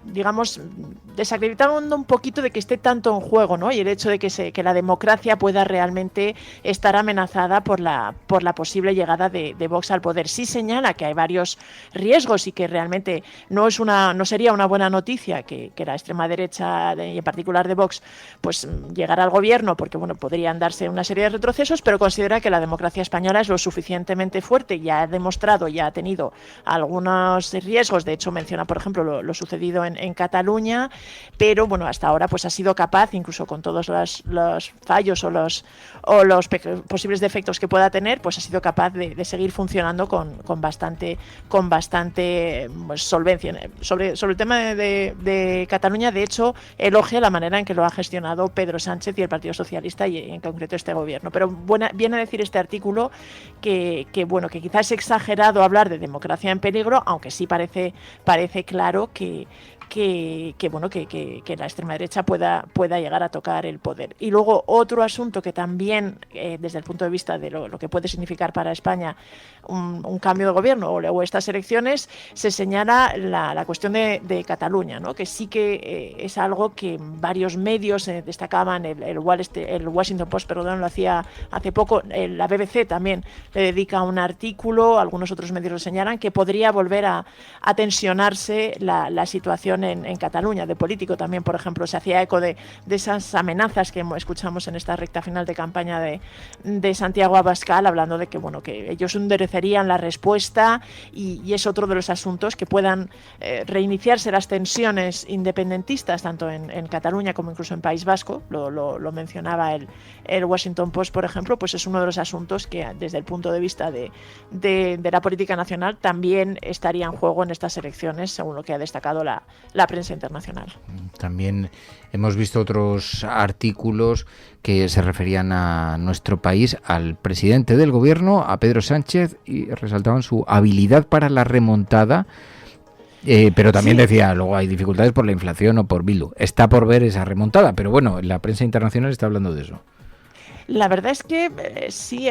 digamos, desacreditando un poquito de que esté tanto en juego, ¿no? Y el hecho de que la democracia pueda realmente estar amenazada por la posible llegada de Vox al poder. Sí señala que hay varios riesgos y que realmente no sería una buena noticia que la extrema derecha, y en particular de Vox, pues llegara al gobierno, porque podrían darse una serie de retrocesos, pero considera que la democracia española es lo suficientemente fuerte, ya ha demostrado, ya ha tenido algunos riesgos. De hecho, menciona, por ejemplo, lo sucedido en Cataluña, pero hasta ahora pues ha sido capaz, incluso con todos los fallos o los posibles defectos que pueda tener, pues ha sido capaz de seguir funcionando con bastante pues, solvencia. Sobre el tema de Cataluña, de hecho, elogia la manera en que lo ha gestionado Pedro Sánchez y el Partido Socialista, y en concreto este gobierno. Pero viene a decir este artículo que quizás es exagerado hablar de democracia en peligro, aunque sí parece claro que la extrema derecha pueda llegar a tocar el poder. Y luego otro asunto que también, desde el punto de vista de lo que puede significar para España un cambio de gobierno o estas elecciones, se señala la cuestión de Cataluña, ¿no? Que sí que es algo que varios medios destacaban, el Washington Post, lo hacía hace poco, la BBC también le dedica un artículo, algunos otros medios lo señalan, que podría volver a tensionarse la situación en Cataluña. De Político también, por ejemplo, se hacía eco de esas amenazas que escuchamos en esta recta final de campaña de Santiago Abascal, hablando de que ellos enderecerían la respuesta, y es otro de los asuntos que puedan reiniciarse las tensiones independentistas, tanto en Cataluña como incluso en País Vasco. Lo mencionaba el Washington Post, por ejemplo, pues es uno de los asuntos que desde el punto de vista de la política nacional también estaría en juego en estas elecciones, según lo que ha destacado la prensa internacional. También hemos visto otros artículos que se referían a nuestro país, al presidente del gobierno, a Pedro Sánchez, y resaltaban su habilidad para la remontada, pero también decía, luego hay dificultades por la inflación o por Bildu. Está por ver esa remontada, pero la prensa internacional está hablando de eso. La verdad es que sí,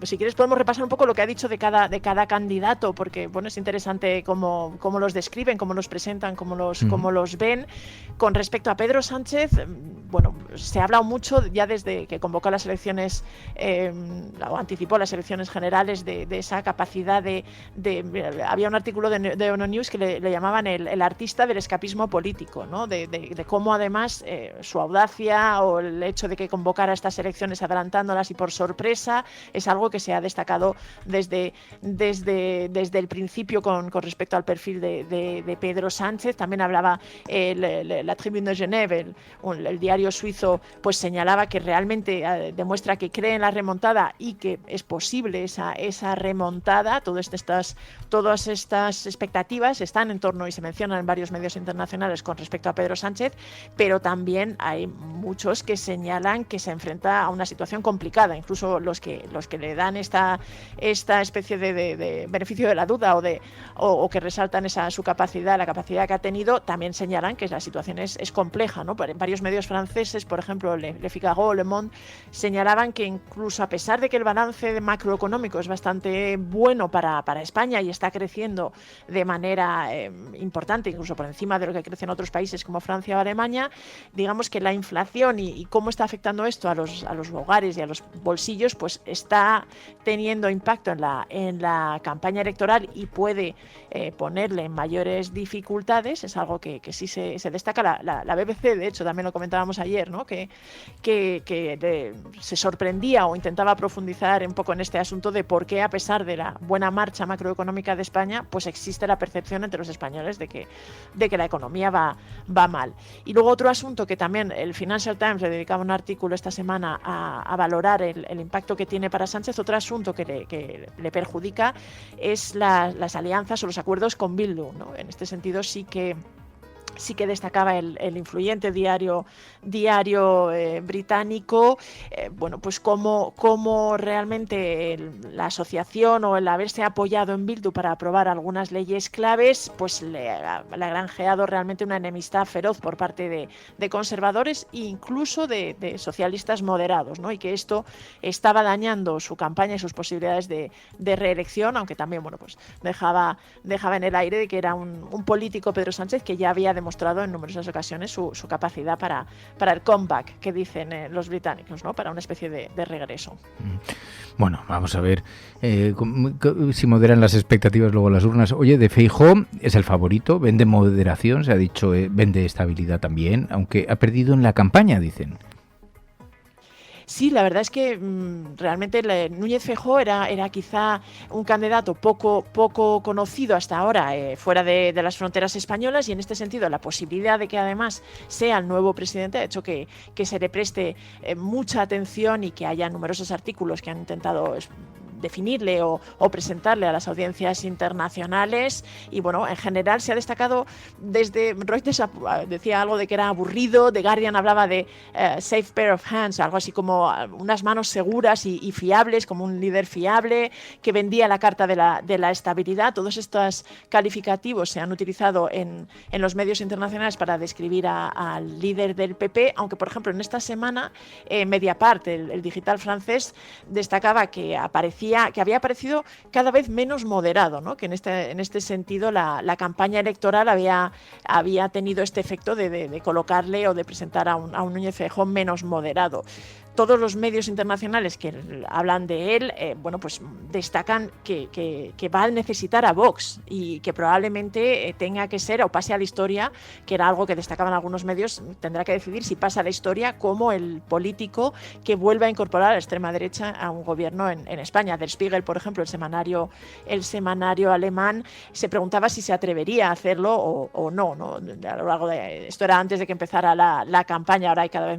si quieres podemos repasar un poco lo que ha dicho de cada candidato, porque bueno, es interesante cómo los describen, cómo los presentan, cómo los ven. Con respecto a Pedro Sánchez, bueno, se ha hablado mucho ya desde que convocó las elecciones o anticipó las elecciones generales de esa capacidad había un artículo de ONU que le llamaban el artista del escapismo político, ¿no? De cómo además su audacia o el hecho de que convocara estas elecciones adelantándolas y por sorpresa es algo que se ha destacado desde el principio con respecto al perfil de Pedro Sánchez. También hablaba la Tribune de Genève, el diario suizo, pues señalaba que realmente demuestra que cree en la remontada y que es posible esa remontada. Todas estas expectativas están en torno y se mencionan en varios medios internacionales con respecto a Pedro Sánchez, pero también hay muchos que señalan que se enfrenta a una situación complicada, incluso los que le dan esta especie de beneficio de la duda o que resaltan su capacidad, la capacidad que ha tenido, también señalan que la situación es compleja, ¿no? En varios medios franceses, por ejemplo, Le Figaro, Le Monde, señalaban que incluso a pesar de que el balance macroeconómico es bastante bueno para España y está creciendo de manera importante, incluso por encima de lo que crecen otros países como Francia o Alemania, digamos que la inflación y cómo está afectando esto a los hogares y a los bolsillos, pues está teniendo impacto en la campaña electoral y puede ponerle en mayores dificultades. Es algo que sí se destaca. La BBC, de hecho, también lo comentábamos ayer, ¿no? que se sorprendía o intentaba profundizar un poco en este asunto de por qué, a pesar de la buena marcha macroeconómica de España, pues existe la percepción entre los españoles de que la economía va mal. Y luego otro asunto que también el Financial Times le dedicaba un artículo esta semana a valorar el impacto que tiene para Sánchez. Otro asunto que le perjudica es las alianzas o los acuerdos con Bildu, ¿no? En este sentido sí que destacaba el influyente diario británico, bueno, pues cómo realmente la asociación o el haberse apoyado en Bildu para aprobar algunas leyes claves, pues le ha granjeado realmente una enemistad feroz por parte de conservadores e incluso de socialistas moderados, ¿no? Y que esto estaba dañando su campaña y sus posibilidades de reelección, aunque también, bueno, pues dejaba en el aire de que era un político, Pedro Sánchez, que ya había demostrado en numerosas ocasiones su capacidad para el comeback, que dicen los británicos, ¿no? Para una especie de regreso. Bueno, vamos a ver si moderan las expectativas luego las urnas. Oye, de Feijóo es el favorito, vende moderación, se ha dicho, vende estabilidad también, aunque ha perdido en la campaña, dicen. Sí, la verdad es que realmente Núñez Feijóo era quizá un candidato poco conocido hasta ahora fuera de las fronteras españolas, y en este sentido la posibilidad de que además sea el nuevo presidente ha hecho que se le preste mucha atención y que haya numerosos artículos que han intentado definirle o presentarle a las audiencias internacionales. Y bueno, en general se ha destacado desde Reuters decía algo de que era aburrido, The Guardian hablaba de safe pair of hands, algo así como unas manos seguras y fiables, como un líder fiable, que vendía la carta de la estabilidad. Todos estos calificativos se han utilizado en los medios internacionales para describir al líder del PP, aunque por ejemplo en esta semana Mediapart, el digital francés, destacaba que había aparecido cada vez menos moderado, ¿no? Que en este sentido la campaña electoral había tenido este efecto de colocarle o de presentar a un Núñez Feijóo menos moderado. Todos los medios internacionales que hablan de él, bueno, pues destacan que va a necesitar a Vox y que probablemente tenga que ser o pase a la historia, que era algo que destacaban algunos medios, tendrá que decidir si pasa a la historia como el político que vuelve a incorporar a la extrema derecha a un gobierno en España. Der Spiegel, por ejemplo, el semanario alemán, se preguntaba si se atrevería a hacerlo o no, ¿no? A lo largo esto era antes de que empezara la campaña, ahora hay cada vez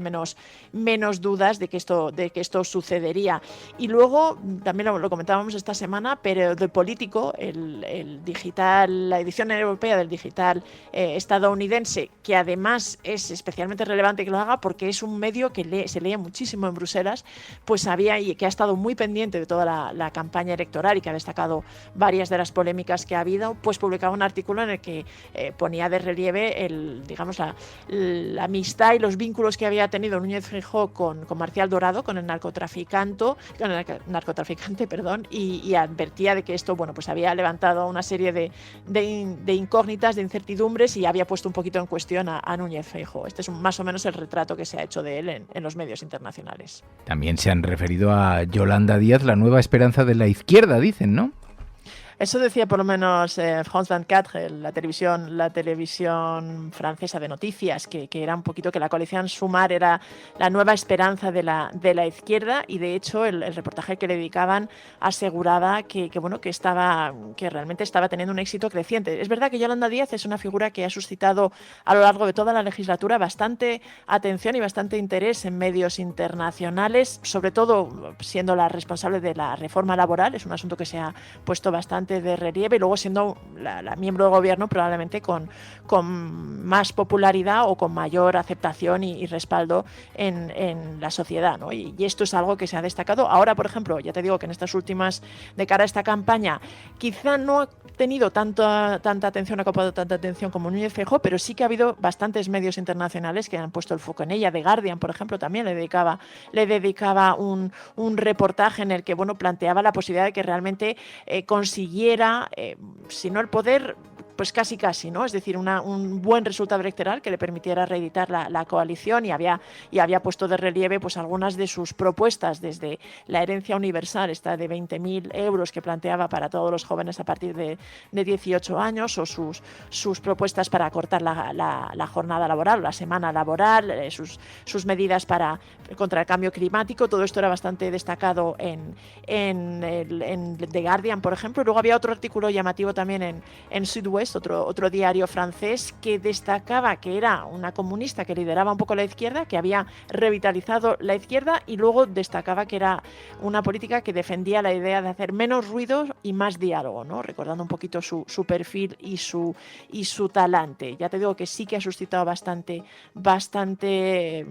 menos dudas de que esto sucedería. Y luego, también lo comentábamos esta semana, pero de Político, la edición europea del digital estadounidense, que además es especialmente relevante que lo haga porque es un medio que se lee muchísimo en Bruselas, pues y que ha estado muy pendiente de toda la campaña electoral y que ha destacado varias de las polémicas que ha habido, pues publicaba un artículo en el que ponía de relieve la amistad y los vínculos que había tenido Núñez Feijóo con Martín comercial dorado con el narcotraficante, y advertía de que esto, bueno, pues había levantado una serie de incógnitas, de incertidumbres, y había puesto un poquito en cuestión a Núñez Feijóo. Este es más o menos el retrato que se ha hecho de él en los medios internacionales. También se han referido a Yolanda Díaz, la nueva esperanza de la izquierda, dicen, ¿no? Eso decía por lo menos France 24, la televisión francesa de noticias, que era un poquito que la coalición Sumar era la nueva esperanza de la izquierda, y de hecho el reportaje que le dedicaban aseguraba que realmente estaba teniendo un éxito creciente. Es verdad que Yolanda Díaz es una figura que ha suscitado a lo largo de toda la legislatura bastante atención y bastante interés en medios internacionales, sobre todo siendo la responsable de la reforma laboral. Es un asunto que se ha puesto bastante de relieve, y luego siendo la miembro del gobierno probablemente con más popularidad o con mayor aceptación y respaldo en la sociedad, ¿no? Y esto es algo que se ha destacado. Ahora, por ejemplo, ya te digo que en estas últimas, de cara a esta campaña, quizá no ha tenido tanta atención, ha copado tanta atención como Núñez Feijóo, pero sí que ha habido bastantes medios internacionales que han puesto el foco en ella. The Guardian, por ejemplo, también le dedicaba un reportaje en el que, bueno, planteaba la posibilidad de que realmente consiguiera, si no el poder, pues casi, ¿no? Es decir, un buen resultado electoral que le permitiera reeditar la coalición, y había puesto de relieve pues algunas de sus propuestas, desde la herencia universal, esta de 20.000 euros que planteaba para todos los jóvenes a partir de 18 años, o sus propuestas para acortar la jornada laboral, la semana laboral, sus medidas contra el cambio climático. Todo esto era bastante destacado en The Guardian, por ejemplo. Luego había otro artículo llamativo también en Sud-Ouest, otro diario francés, que destacaba que era una comunista que lideraba un poco la izquierda, que había revitalizado la izquierda, y luego destacaba que era una política que defendía la idea de hacer menos ruido y más diálogo, ¿no? Recordando un poquito su perfil y su talante. Ya te digo que sí que ha suscitado bastante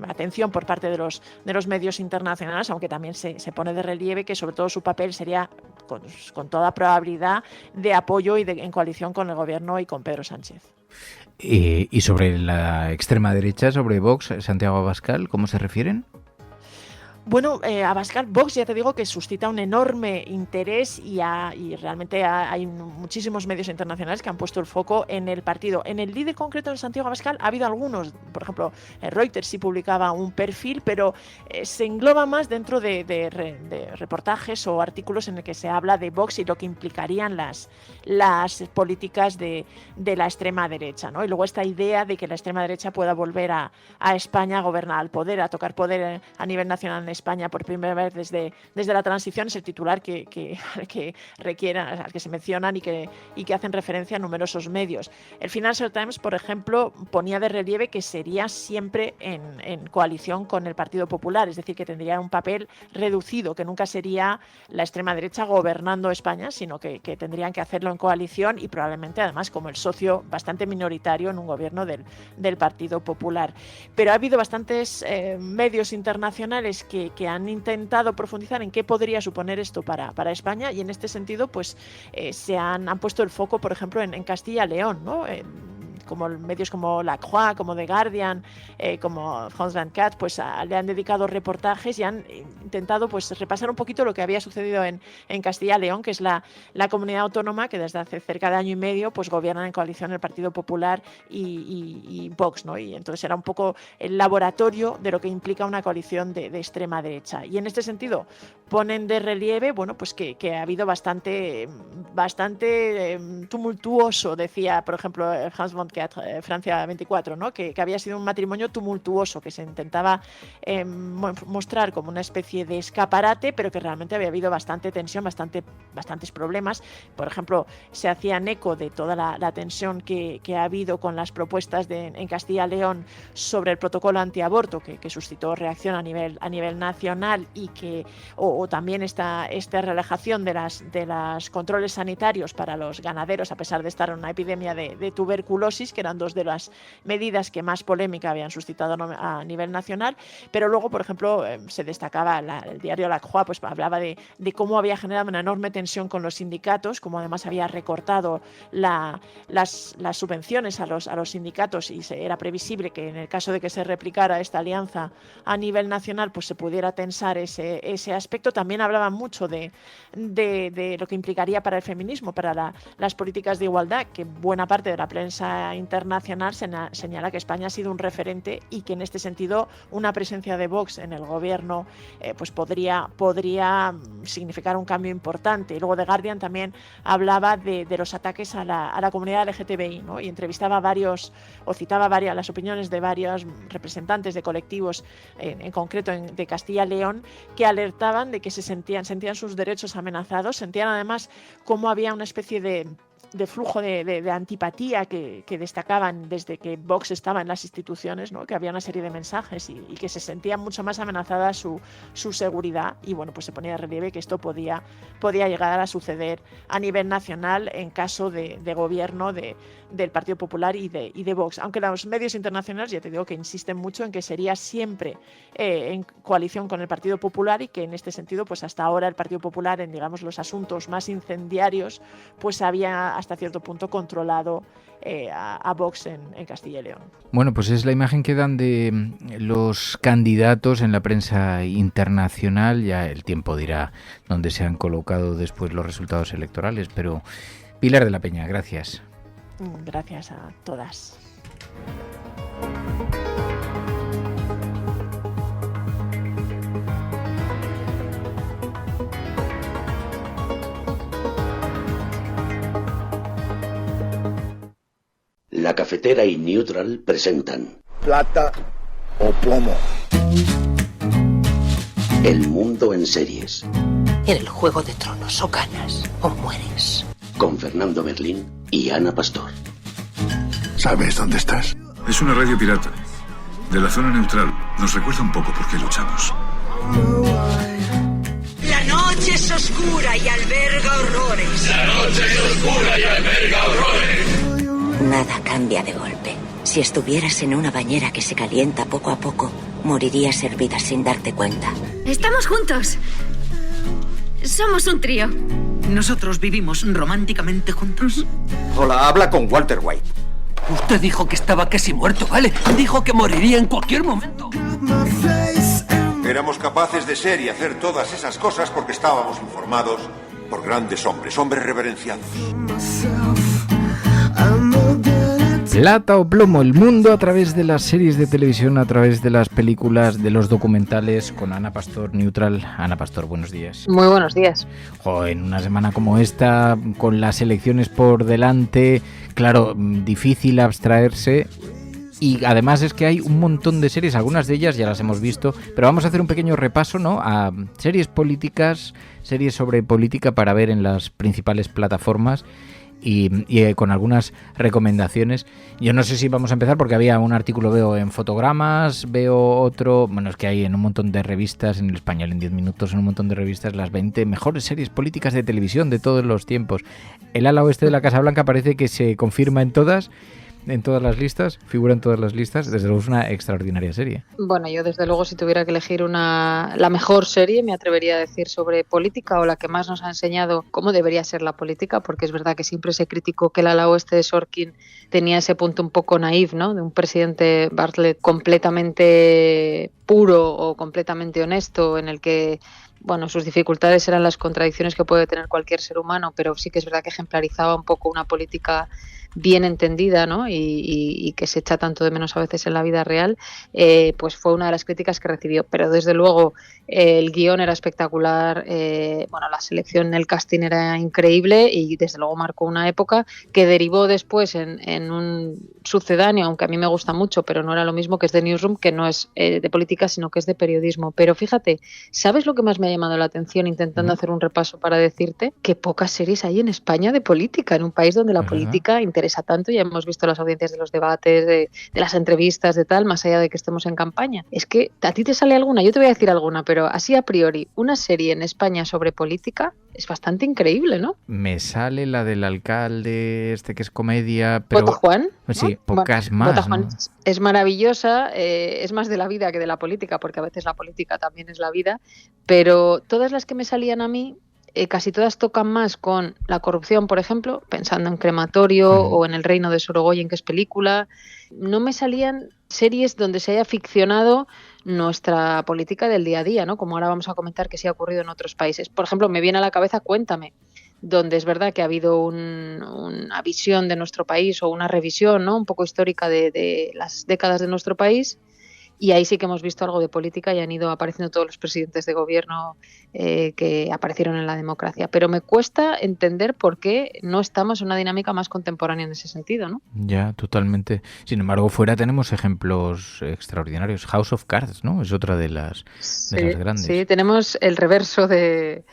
atención por parte de los medios internacionales, aunque también se pone de relieve que sobre todo su papel sería con toda probabilidad de apoyo y en coalición con el gobierno y con Pedro Sánchez. Y sobre la extrema derecha, sobre Vox, Santiago Abascal, ¿cómo se refieren? Bueno, Abascal, Vox, ya te digo que suscita un enorme interés, y realmente hay muchísimos medios internacionales que han puesto el foco en el partido. En el líder concreto de Santiago Abascal ha habido algunos, por ejemplo, Reuters sí publicaba un perfil, pero se engloba más dentro de reportajes o artículos en el que se habla de Vox y lo que implicarían las políticas de la extrema derecha, ¿no? Y luego esta idea de que la extrema derecha pueda volver a España a gobernar, al poder, a tocar poder a nivel nacional en España por primera vez desde la transición, es el titular que requieren, al que se mencionan y que hacen referencia a numerosos medios. El Financial Times, por ejemplo, ponía de relieve que sería siempre en coalición con el Partido Popular, es decir, que tendría un papel reducido, que nunca sería la extrema derecha gobernando España, sino que tendrían que hacerlo en coalición, y probablemente además como el socio bastante minoritario en un gobierno del Partido Popular. Pero ha habido bastantes medios internacionales que han intentado profundizar en qué podría suponer esto para España, y en este sentido pues se han puesto el foco, por ejemplo, en Castilla y León, ¿no? Como medios como La Croix, como The Guardian, como France 24, pues le han dedicado reportajes y han intentado pues repasar un poquito lo que había sucedido en Castilla y León, que es la comunidad autónoma que desde hace cerca de año y medio pues gobiernan en coalición el Partido Popular y Vox, ¿no? Y entonces era un poco el laboratorio de lo que implica una coalición de extrema derecha. Y en este sentido ponen de relieve, bueno, pues que ha habido bastante tumultuoso, decía, por ejemplo, France 24, Francia 24, ¿no? Que había sido un matrimonio tumultuoso, que se intentaba mostrar como una especie de escaparate, pero que realmente había habido bastante tensión, bastantes problemas. Por ejemplo, se hacían eco de toda la tensión que ha habido con las propuestas en Castilla y León sobre el protocolo antiaborto, que suscitó reacción a nivel nacional, y o también esta relajación de los controles sanitarios para los ganaderos, a pesar de estar en una epidemia de tuberculosis, que eran dos de las medidas que más polémica habían suscitado a nivel nacional, pero luego, por ejemplo, se destacaba el diario La Croix, pues hablaba de cómo había generado una enorme tensión con los sindicatos, cómo además había recortado las subvenciones a los sindicatos, y era previsible que en el caso de que se replicara esta alianza a nivel nacional, pues se pudiera tensar ese aspecto. También hablaban mucho de lo que implicaría para el feminismo, para las políticas de igualdad, que buena parte de la prensa internacional señala que España ha sido un referente y que en este sentido una presencia de Vox en el gobierno pues podría significar un cambio importante. Y luego The Guardian también hablaba de los ataques a la comunidad LGTBI, ¿no? Y entrevistaba citaba las opiniones de varios representantes de colectivos, en concreto de Castilla y León, que alertaban de que sentían sus derechos amenazados, sentían además cómo había una especie de flujo de antipatía que destacaban desde que Vox estaba en las instituciones, ¿no? Que había una serie de mensajes y que se sentía mucho más amenazada su seguridad, y bueno, pues se ponía de relieve que esto podía llegar a suceder a nivel nacional en caso de gobierno del Partido Popular y de Vox, aunque los medios internacionales, ya te digo, que insisten mucho en que sería siempre en coalición con el Partido Popular, y que en este sentido, pues hasta ahora el Partido Popular, en digamos los asuntos más incendiarios, pues había hasta cierto punto controlado a Vox en Castilla y León. Bueno, pues es la imagen que dan de los candidatos en la prensa internacional. Ya el tiempo dirá dónde se han colocado después los resultados electorales, pero Pilar de la Peña, gracias. Gracias a todas. La Cafetera y Neutral presentan Plata o Plomo. El mundo en series. En el Juego de Tronos o ganas o mueres. Con Fernando Merlín y Ana Pastor. ¿Sabes dónde estás? Es una radio pirata. De la zona neutral. Nos recuerda un poco por qué luchamos. La noche es oscura y alberga horrores. La noche es oscura y alberga horrores. Nada cambia de golpe. Si estuvieras en una bañera que se calienta poco a poco, morirías hervida sin darte cuenta. Estamos juntos. Somos un trío. ¿Nosotros vivimos románticamente juntos? Hola, habla con Walter White. Usted dijo que estaba casi muerto, ¿vale? Dijo que moriría en cualquier momento. Éramos capaces de ser y hacer todas esas cosas porque estábamos informados por grandes hombres reverenciados. Plata o plomo, el mundo a través de las series de televisión, a través de las películas, de los documentales, con Ana Pastor, Neutral. Ana Pastor, buenos días. Muy buenos días. En una semana como esta, con las elecciones por delante, claro, difícil abstraerse. Y además es que hay un montón de series, algunas de ellas ya las hemos visto, pero vamos a hacer un pequeño repaso, ¿no?, a series políticas, series sobre política para ver en las principales plataformas. Y con algunas recomendaciones. Yo no sé si vamos a empezar porque había un artículo, veo en Fotogramas, veo otro, bueno, es que hay en un montón de revistas, en El Español en 10 minutos, en un montón de revistas, las 20 mejores series políticas de televisión de todos los tiempos. El ala oeste de la Casa Blanca parece que se confirma en todas las listas, figura en todas las listas. Desde luego es una extraordinaria serie. Bueno, yo desde luego si tuviera que elegir la mejor serie, me atrevería a decir sobre política, o la que más nos ha enseñado cómo debería ser la política, porque es verdad que siempre se criticó que el ala oeste de Sorkin tenía ese punto un poco naif, ¿no?, de un presidente Bartlet completamente puro o completamente honesto, en el que, bueno, sus dificultades eran las contradicciones que puede tener cualquier ser humano, pero sí que es verdad que ejemplarizaba un poco una política bien entendida, ¿no?, y que se echa tanto de menos a veces en la vida real, pues fue una de las críticas que recibió. Pero desde luego el guión era espectacular, bueno, la selección, el casting era increíble y desde luego marcó una época que derivó después en un sucedáneo, aunque a mí me gusta mucho, pero no era lo mismo, que es The Newsroom, que no es de política, sino que es de periodismo. Pero fíjate, ¿sabes lo que más me ha llamado la atención intentando hacer un repaso para decirte? Que pocas series hay en España de política, en un país donde la política interesa interesa tanto. Ya hemos visto las audiencias de los debates, de las entrevistas, de tal, más allá de que estemos en campaña. Es que a ti te sale alguna, yo te voy a decir alguna, pero así a priori, una serie en España sobre política es bastante increíble, ¿no? Me sale la del alcalde que es comedia, pero... Botajuan, ¿no? Sí, pocas más, Botajuan ¿no? es maravillosa, es más de la vida que de la política, porque a veces la política también es la vida, pero todas las que me salían a mí, casi todas tocan más con la corrupción, por ejemplo, pensando en Crematorio o en El reino de Sorogoyen, que es película. No me salían series donde se haya ficcionado nuestra política del día a día, ¿no? Como ahora vamos a comentar que sí ha ocurrido en otros países. Por ejemplo, me viene a la cabeza Cuéntame, donde es verdad que ha habido una visión de nuestro país o una revisión, ¿no? Un poco histórica de las décadas de nuestro país. Y ahí sí que hemos visto algo de política y han ido apareciendo todos los presidentes de gobierno que aparecieron en la democracia. Pero me cuesta entender por qué no estamos en una dinámica más contemporánea en ese sentido, ¿no? Ya, totalmente. Sin embargo, fuera tenemos ejemplos extraordinarios. House of Cards, ¿no? Es otra de las grandes. Sí, tenemos el reverso de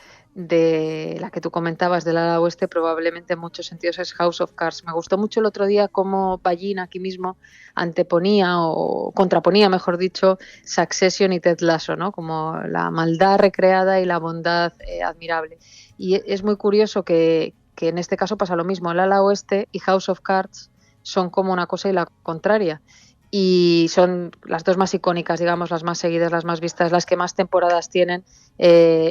la que tú comentabas del ala oeste, probablemente en muchos sentidos es House of Cards. Me gustó mucho el otro día cómo Ballín aquí mismo anteponía o contraponía, mejor dicho, Succession y Ted Lasso, ¿no? Como la maldad recreada y la bondad admirable. Y es muy curioso que en este caso pasa lo mismo. El ala oeste y House of Cards son como una cosa y la contraria. Y son las dos más icónicas, digamos, las más seguidas, las más vistas, las que más temporadas tienen.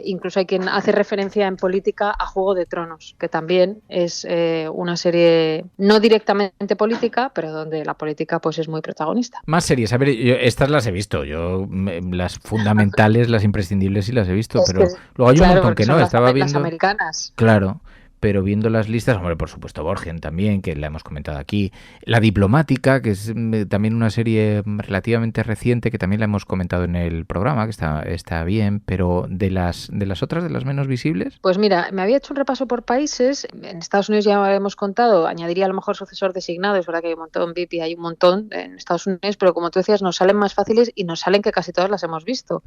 Incluso hay quien hace referencia en política a Juego de Tronos, que también es una serie no directamente política, pero donde la política pues es muy protagonista. Más series, a ver, estas las he visto, las fundamentales, las imprescindibles sí las he visto, pero luego hay un montón que no, estaba viendo... Las americanas. Claro. Pero viendo las listas, hombre, por supuesto, Borgen también, que la hemos comentado aquí. La Diplomática, que es también una serie relativamente reciente, que también la hemos comentado en el programa, que está bien, pero de las otras, de las menos visibles. Pues mira, me había hecho un repaso por países. En Estados Unidos ya hemos contado, añadiría a lo mejor Sucesor designado, es verdad que hay un montón, VIP y hay un montón en Estados Unidos, pero como tú decías, nos salen más fáciles y nos salen que casi todas las hemos visto.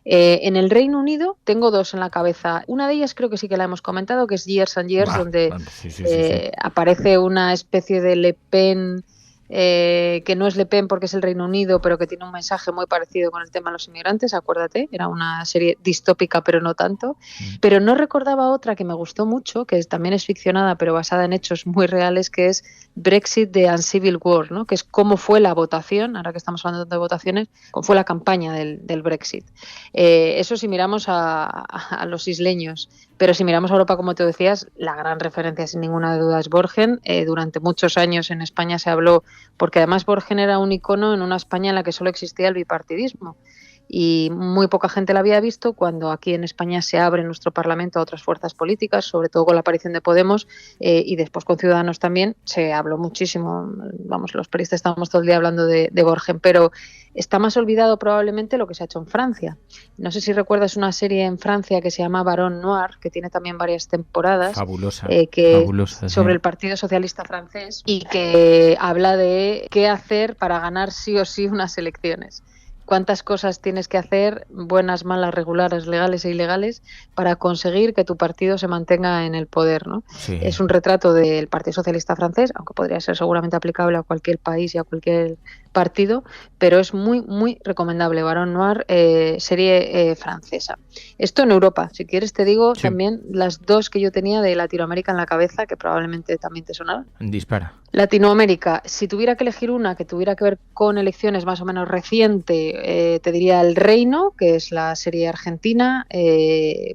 En el Reino Unido tengo dos en la cabeza. Una de ellas creo que sí que la hemos comentado, que es Years and Years, donde sí. Aparece una especie de Le Pen, que no es Le Pen porque es el Reino Unido, pero que tiene un mensaje muy parecido con el tema de los inmigrantes, acuérdate, era una serie distópica pero no tanto. Pero no recordaba otra que me gustó mucho, que también es ficcionada pero basada en hechos muy reales, que es Brexit de Uncivil War, ¿no? Que es cómo fue la votación, ahora que estamos hablando de votaciones, cómo fue la campaña del Brexit. Eso si miramos a los isleños, pero si miramos a Europa, como tú decías, la gran referencia sin ninguna duda es Borgen. Durante muchos años en España se habló, porque además Borgen era un icono en una España en la que solo existía el bipartidismo. Y muy poca gente la había visto cuando aquí en España se abre nuestro Parlamento a otras fuerzas políticas, sobre todo con la aparición de Podemos y después con Ciudadanos también. Se habló muchísimo, vamos, los periodistas estábamos todo el día hablando de Borgen, pero está más olvidado probablemente lo que se ha hecho en Francia. No sé si recuerdas una serie en Francia que se llama Baron Noir, que tiene también varias temporadas. Fabulosa, sobre el Partido Socialista francés y que habla de qué hacer para ganar sí o sí unas elecciones. Cuántas cosas tienes que hacer, buenas, malas, regulares, legales e ilegales, para conseguir que tu partido se mantenga en el poder, ¿no? Sí. Es un retrato del Partido Socialista francés, aunque podría ser seguramente aplicable a cualquier país y a cualquier partido, pero es muy, muy recomendable. Baron Noir, serie francesa. Esto en Europa. Si quieres te digo también las dos que yo tenía de Latinoamérica en la cabeza, que probablemente también te sonaron. Dispara. Latinoamérica, si tuviera que elegir una que tuviera que ver con elecciones más o menos reciente, te diría El Reino, que es la serie argentina.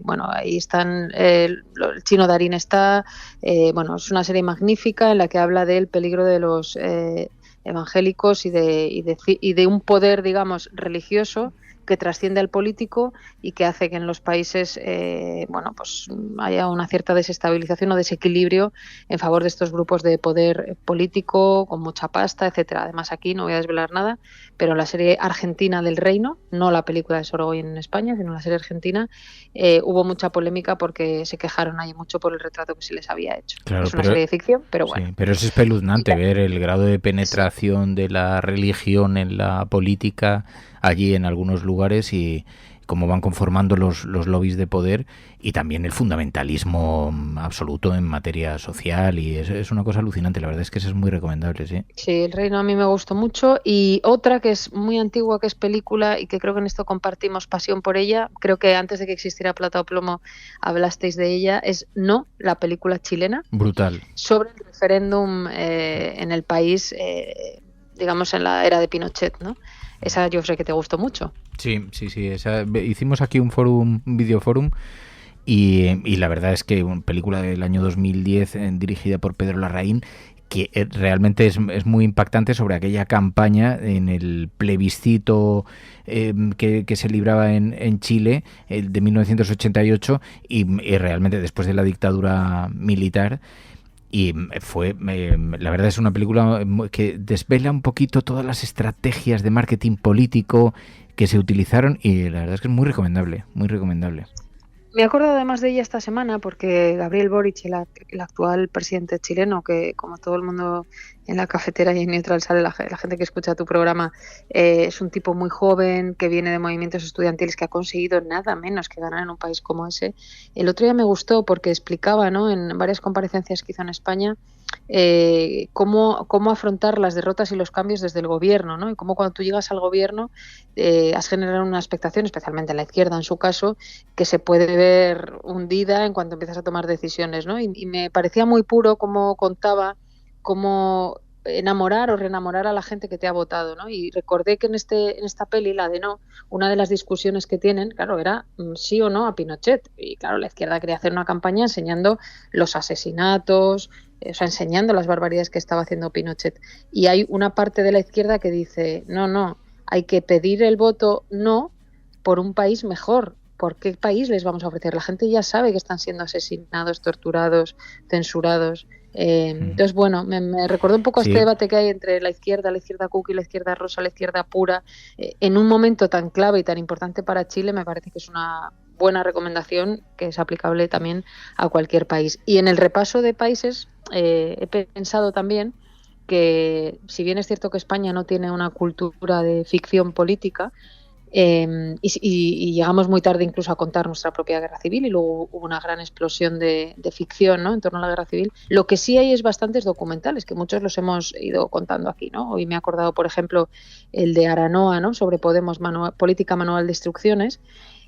Bueno, ahí están, el chino Darín está, bueno, es una serie magnífica en la que habla del peligro de los evangélicos y de un poder, digamos, religioso que trasciende al político y que hace que en los países bueno, pues haya una cierta desestabilización o desequilibrio en favor de estos grupos de poder político con mucha pasta, etcétera. Además, aquí no voy a desvelar nada, pero la serie argentina del Reino, no la película de Sorogoyen en España, sino la serie argentina, hubo mucha polémica porque se quejaron ahí mucho por el retrato que se les había hecho. Claro, es una serie de ficción, pero bueno. Sí, pero es espeluznante ver el grado de penetración de la religión en la política allí en algunos lugares y cómo van conformando los lobbies de poder y también el fundamentalismo absoluto en materia social, y es una cosa alucinante. La verdad es que eso es muy recomendable, sí. Sí, El Reino a mí me gustó mucho, y otra que es muy antigua, que es película y que creo que en esto compartimos pasión por ella, creo que antes de que existiera Plata o Plomo hablasteis de ella, es No, la película chilena. Brutal. Sobre el referéndum en el país, digamos en la era de Pinochet, ¿no? Esa yo sé que te gustó mucho. Sí, hicimos aquí un videoforum, y la verdad es que una película del año 2010 dirigida por Pedro Larraín, que realmente es muy impactante sobre aquella campaña en el plebiscito que se libraba en Chile de 1988, y realmente después de la dictadura militar. Y la verdad es una película que desvela un poquito todas las estrategias de marketing político que se utilizaron, y la verdad es que es muy recomendable, muy recomendable. Me he acordado además de ella esta semana porque Gabriel Boric, el actual presidente chileno, que como todo el mundo en la cafetera y en Neutral sale la gente que escucha tu programa, es un tipo muy joven que viene de movimientos estudiantiles, que ha conseguido nada menos que ganar en un país como ese. El otro día me gustó porque explicaba, ¿no?, en varias comparecencias que hizo en España, cómo afrontar las derrotas y los cambios desde el gobierno, ¿no? Y cómo cuando tú llegas al gobierno has generado una expectación, especialmente en la izquierda en su caso, que se puede ver hundida en cuanto empiezas a tomar decisiones, ¿no? Y me parecía muy puro cómo contaba cómo enamorar o reenamorar a la gente que te ha votado, ¿no? Y recordé que en esta peli, la de No, una de las discusiones que tienen, claro, era sí o no a Pinochet. Y claro, la izquierda quería hacer una campaña enseñando los asesinatos, o sea, enseñando las barbaridades que estaba haciendo Pinochet. Y hay una parte de la izquierda que dice, no, hay que pedir el voto no por un país mejor. ¿Por qué país les vamos a ofrecer? La gente ya sabe que están siendo asesinados, torturados, censurados. Entonces, bueno, me recordó un poco a este debate que hay entre la izquierda cookie, la izquierda rosa, la izquierda pura. En un momento tan clave y tan importante para Chile, me parece que es una buena recomendación que es aplicable también a cualquier país. Y en el repaso de países he pensado también que, si bien es cierto que España no tiene una cultura de ficción política, y llegamos muy tarde incluso a contar nuestra propia guerra civil, y luego hubo una gran explosión de ficción, ¿no?, en torno a la guerra civil. Lo que sí hay es bastantes documentales, que muchos los hemos ido contando aquí, ¿no? Hoy me he acordado, por ejemplo, el de Aranoa, ¿no?, sobre Podemos, política manual de instrucciones.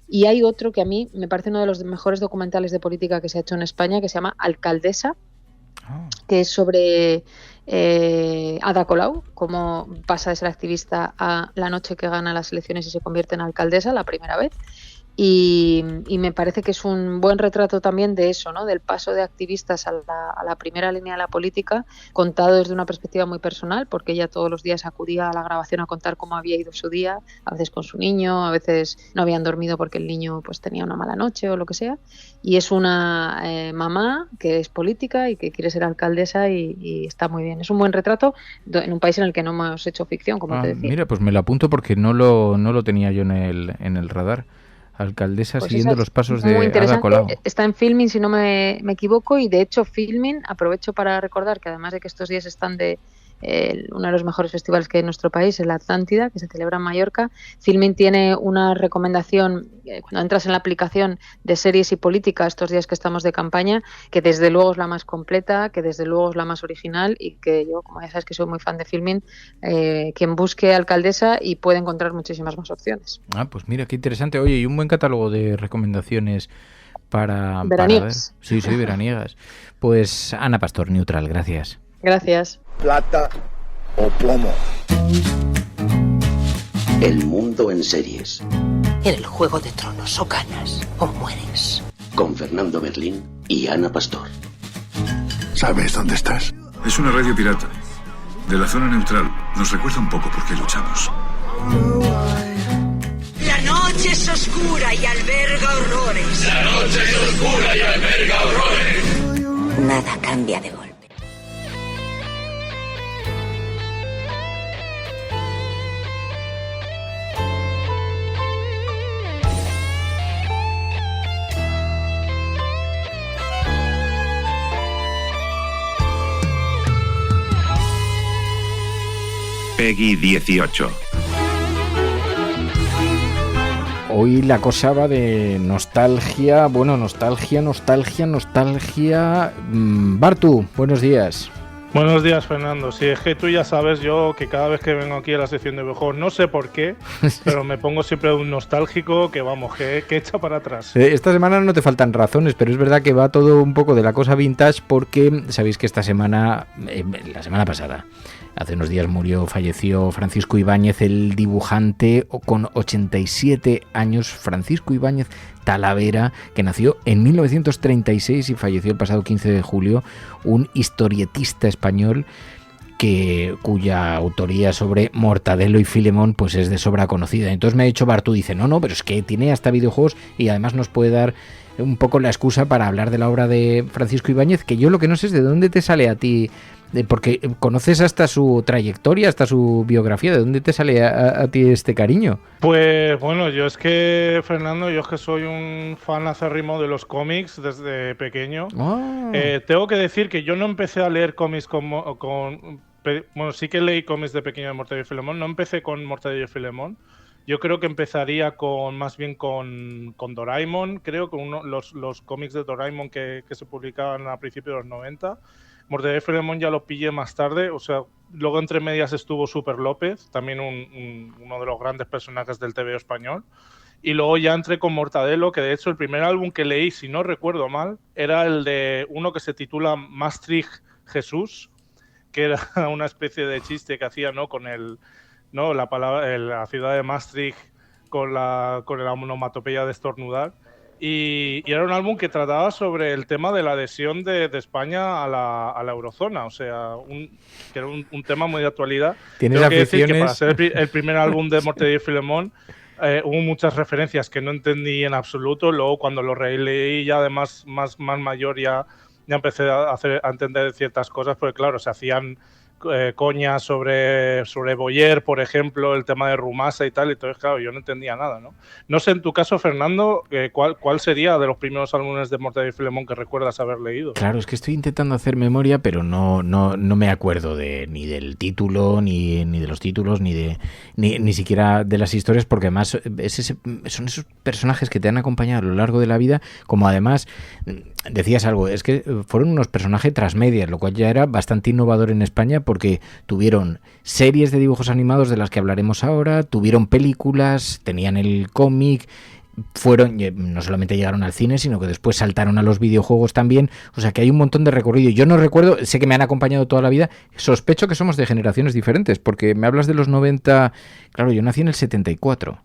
Y hay otro que a mí me parece uno de los mejores documentales de política que se ha hecho en España, que se llama Alcaldesa, que es sobre Ada Colau, cómo pasa de ser activista a la noche que gana las elecciones y se convierte en alcaldesa la primera vez. Y me parece que es un buen retrato también de eso, ¿no?, del paso de activistas a la primera línea de la política, contado desde una perspectiva muy personal, porque ella todos los días acudía a la grabación a contar cómo había ido su día, a veces con su niño, a veces no habían dormido porque el niño pues tenía una mala noche o lo que sea. Y es una mamá que es política y que quiere ser alcaldesa, y está muy bien. Es un buen retrato en un país en el que no hemos hecho ficción, como te decía. Mira, pues me lo apunto porque no lo tenía yo en el radar. Alcaldesa, pues siguiendo los pasos de Ada Colau. Está en Filmin, si no me equivoco, y de hecho Filmin, aprovecho para recordar que además de que estos días están de uno de los mejores festivales que hay en nuestro país, el Atlántida, que se celebra en Mallorca, Filmin tiene una recomendación, cuando entras en la aplicación de series y política estos días que estamos de campaña, que desde luego es la más completa, que desde luego es la más original, y que yo, como ya sabes que soy muy fan de Filmin, quien busque Alcaldesa y puede encontrar muchísimas más opciones. Pues mira, qué interesante. Oye, y un buen catálogo de recomendaciones para veraniegas. Sí, veraniegas. Pues Ana Pastor, Neutral, gracias. Gracias. Plata o plomo. El mundo en series. En el Juego de Tronos o ganas o mueres. Con Fernando Berlín y Ana Pastor. ¿Sabes dónde estás? Es una radio pirata. De la zona neutral. Nos recuerda un poco por qué luchamos. La noche es oscura y alberga horrores. La noche es oscura y alberga horrores. Nada cambia de golpe. Peggy 18. Hoy la cosa va de nostalgia, bueno, nostalgia. Bartu, buenos días. Buenos días, Fernando. Sí, es que tú ya sabes, yo que cada vez que vengo aquí a la sección de videojuegos, no sé por qué, pero me pongo siempre un nostálgico que vamos, que echa para atrás. Esta semana no te faltan razones, pero es verdad que va todo un poco de la cosa vintage porque sabéis que esta semana, la semana pasada, hace unos días falleció Francisco Ibáñez, el dibujante con 87 años, Francisco Ibáñez Talavera, que nació en 1936 y falleció el pasado 15 de julio, un historietista español cuya autoría sobre Mortadelo y Filemón pues es de sobra conocida. Entonces me ha dicho Bartu, dice, no, pero es que tiene hasta videojuegos y además nos puede dar un poco la excusa para hablar de la obra de Francisco Ibáñez, que yo lo que no sé es de dónde te sale a ti, porque conoces hasta su trayectoria, hasta su biografía, ¿de dónde te sale a ti este cariño? Pues bueno, yo es que, Fernando, yo es que soy un fan acérrimo de los cómics desde pequeño. Tengo que decir que yo no empecé a leer cómics bueno, sí que leí cómics de pequeño de Mortadelo y Filemón, no empecé con Mortadelo y Filemón. Yo creo que empezaría más bien con Doraemon, creo, con los cómics de Doraemon que se publicaban a principios de los 90. Mortadelo y Filemón ya lo pillé más tarde, o sea, luego entre medias estuvo Super López, también uno de los grandes personajes del TVO español. Y luego ya entré con Mortadelo, que de hecho el primer álbum que leí, si no recuerdo mal, era el de uno que se titula Maastricht Jesús, que era una especie de chiste que hacía, ¿no? Con la ciudad de Maastricht con la onomatopeya de estornudar. Y era un álbum que trataba sobre el tema de la adhesión de España a la eurozona, o sea, que era un tema muy de actualidad. ¿Tienes Tengo que aficiones? decir que para ser el primer álbum de Mortadelo y Filemón hubo muchas referencias que no entendí en absoluto. Luego cuando lo releí ya de más mayor ya empecé a entender ciertas cosas, porque claro, se hacían coñas sobre Boyer, por ejemplo, el tema de Rumasa y tal, y entonces claro, yo no entendía nada, ¿no? No sé, en tu caso, Fernando, ¿cuál sería de los primeros álbumes de Mortadelo y Filemón que recuerdas haber leído? Claro, es que estoy intentando hacer memoria, pero no me acuerdo ni del título, ni de los títulos, ni siquiera de las historias, porque además son esos personajes que te han acompañado a lo largo de la vida, como además decías algo, es que fueron unos personajes transmedias, lo cual ya era bastante innovador en España, porque tuvieron series de dibujos animados de las que hablaremos ahora, tuvieron películas, tenían el cómic, no solamente llegaron al cine, sino que después saltaron a los videojuegos también, o sea que hay un montón de recorrido. Yo no recuerdo, sé que me han acompañado toda la vida, sospecho que somos de generaciones diferentes, porque me hablas de los 90, claro, yo nací en el 74.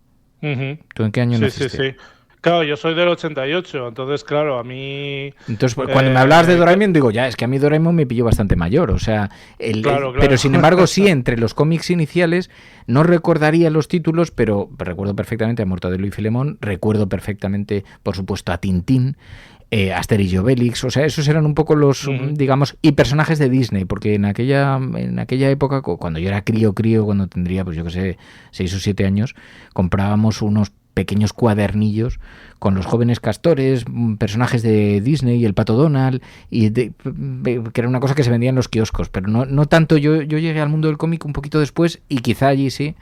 ¿Tú en qué año naciste? Sí. Claro, yo soy del 88, entonces, claro, a mí... Entonces, cuando me hablabas de Doraemon, digo, ya, es que a mí Doraemon me pilló bastante mayor, o sea... Claro. Pero, sin embargo, sí, entre los cómics iniciales, no recordaría los títulos, pero recuerdo perfectamente a Mortadelo y Filemón, recuerdo perfectamente, por supuesto, a Tintín, Asterix y Obelix, o sea, esos eran un poco los, digamos, y personajes de Disney, porque en aquella época, cuando yo era crío, cuando tendría, pues yo qué sé, 6 o 7 años, comprábamos unos pequeños cuadernillos con los jóvenes castores, personajes de Disney, el Pato Donald, que era una cosa que se vendía en los kioscos, pero no tanto. Yo llegué al mundo del cómic un poquito después y quizá allí sí,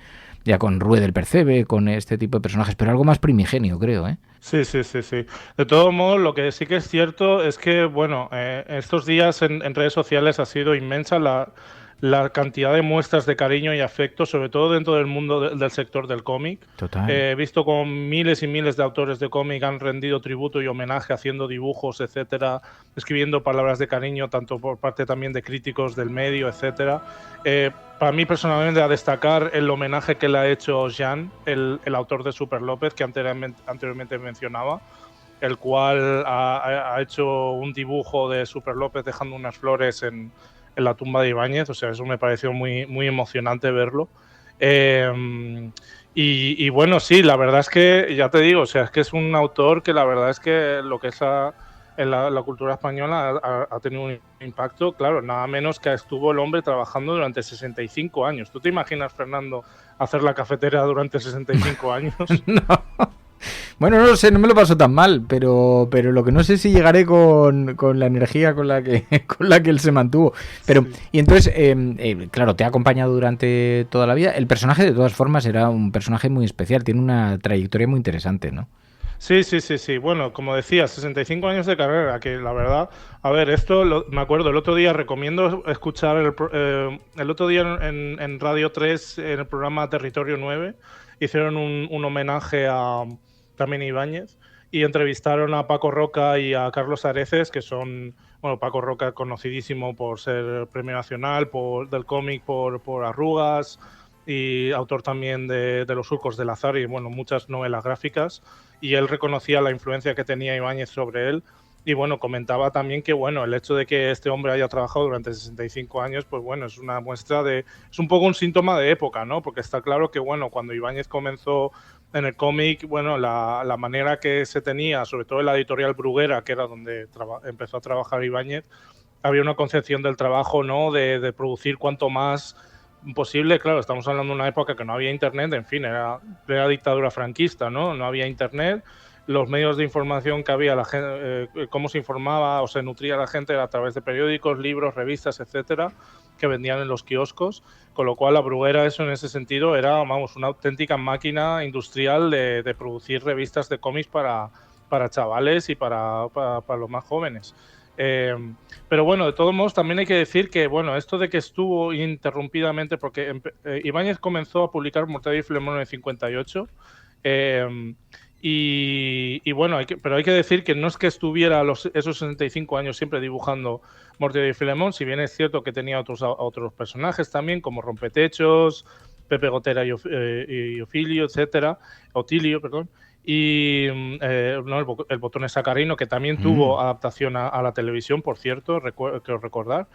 ya con Rue del Percebe, con este tipo de personajes, pero algo más primigenio, creo, ¿eh? Sí. De todos modos, lo que sí que es cierto es que, bueno, estos días en redes sociales ha sido inmensa la cantidad de muestras de cariño y afecto, sobre todo dentro del mundo del sector del cómic. Total. He visto como miles y miles de autores de cómic han rendido tributo y homenaje haciendo dibujos, etcétera, escribiendo palabras de cariño, tanto por parte también de críticos del medio, etcétera. Para mí, personalmente, a destacar el homenaje que le ha hecho Jean, el autor de Super López, que anteriormente mencionaba, el cual ha hecho un dibujo de Super López dejando unas flores en la tumba de Ibáñez, o sea, eso me pareció muy, muy emocionante verlo. Y bueno, sí, la verdad es que, ya te digo, o sea, es que es un autor que la verdad es que lo que es en la cultura española ha tenido un impacto, claro, nada menos que estuvo el hombre trabajando durante 65 años. ¿Tú te imaginas, Fernando, hacer la cafetera durante 65 años? No. Bueno, no lo sé, no me lo paso tan mal, pero lo que no sé si llegaré con la energía con la que él se mantuvo. Pero, sí. Y entonces, claro, te ha acompañado durante toda la vida. El personaje, de todas formas, era un personaje muy especial, tiene una trayectoria muy interesante, ¿no? Sí. Bueno, como decía, 65 años de carrera, que la verdad, a ver, esto me acuerdo, el otro día recomiendo escuchar el otro día en Radio 3, en el programa Territorio 9, hicieron un homenaje a también Ibáñez y entrevistaron a Paco Roca y a Carlos Areces, que son, bueno, Paco Roca conocidísimo por ser premio nacional del cómic por Arrugas y autor también de Los surcos del azar y, bueno, muchas novelas gráficas, y él reconocía la influencia que tenía Ibáñez sobre él. Y bueno, comentaba también que bueno, el hecho de que este hombre haya trabajado durante 65 años, pues bueno, es una muestra es un poco un síntoma de época, ¿no? Porque está claro que bueno, cuando Ibáñez comenzó en el cómic, bueno, la manera que se tenía, sobre todo en la editorial Bruguera, que era donde empezó a trabajar Ibáñez, había una concepción del trabajo, ¿no? De producir cuanto más posible. Claro, estamos hablando de una época que no había internet, en fin, era dictadura franquista, ¿no? No había internet. Los medios de información que había, la gente, cómo se informaba o se nutría la gente era a través de periódicos, libros, revistas, etcétera, que vendían en los kioscos, con lo cual la Bruguera, eso en ese sentido, era, vamos, una auténtica máquina industrial de producir revistas de cómics para chavales y para los más jóvenes. Pero bueno, de todos modos, también hay que decir que, bueno, esto de que estuvo interrumpidamente, porque Ibáñez comenzó a publicar Mortadelo y Filemón en el 58, y bueno, pero hay que decir que no es que estuviera esos 65 años siempre dibujando Mortadelo y Filemón, si bien es cierto que tenía otros personajes también, como Rompetechos, Pepe Gotera y Otilio, etcétera, y el Botón Sacarino, que también tuvo adaptación a la televisión, por cierto, creo recordar.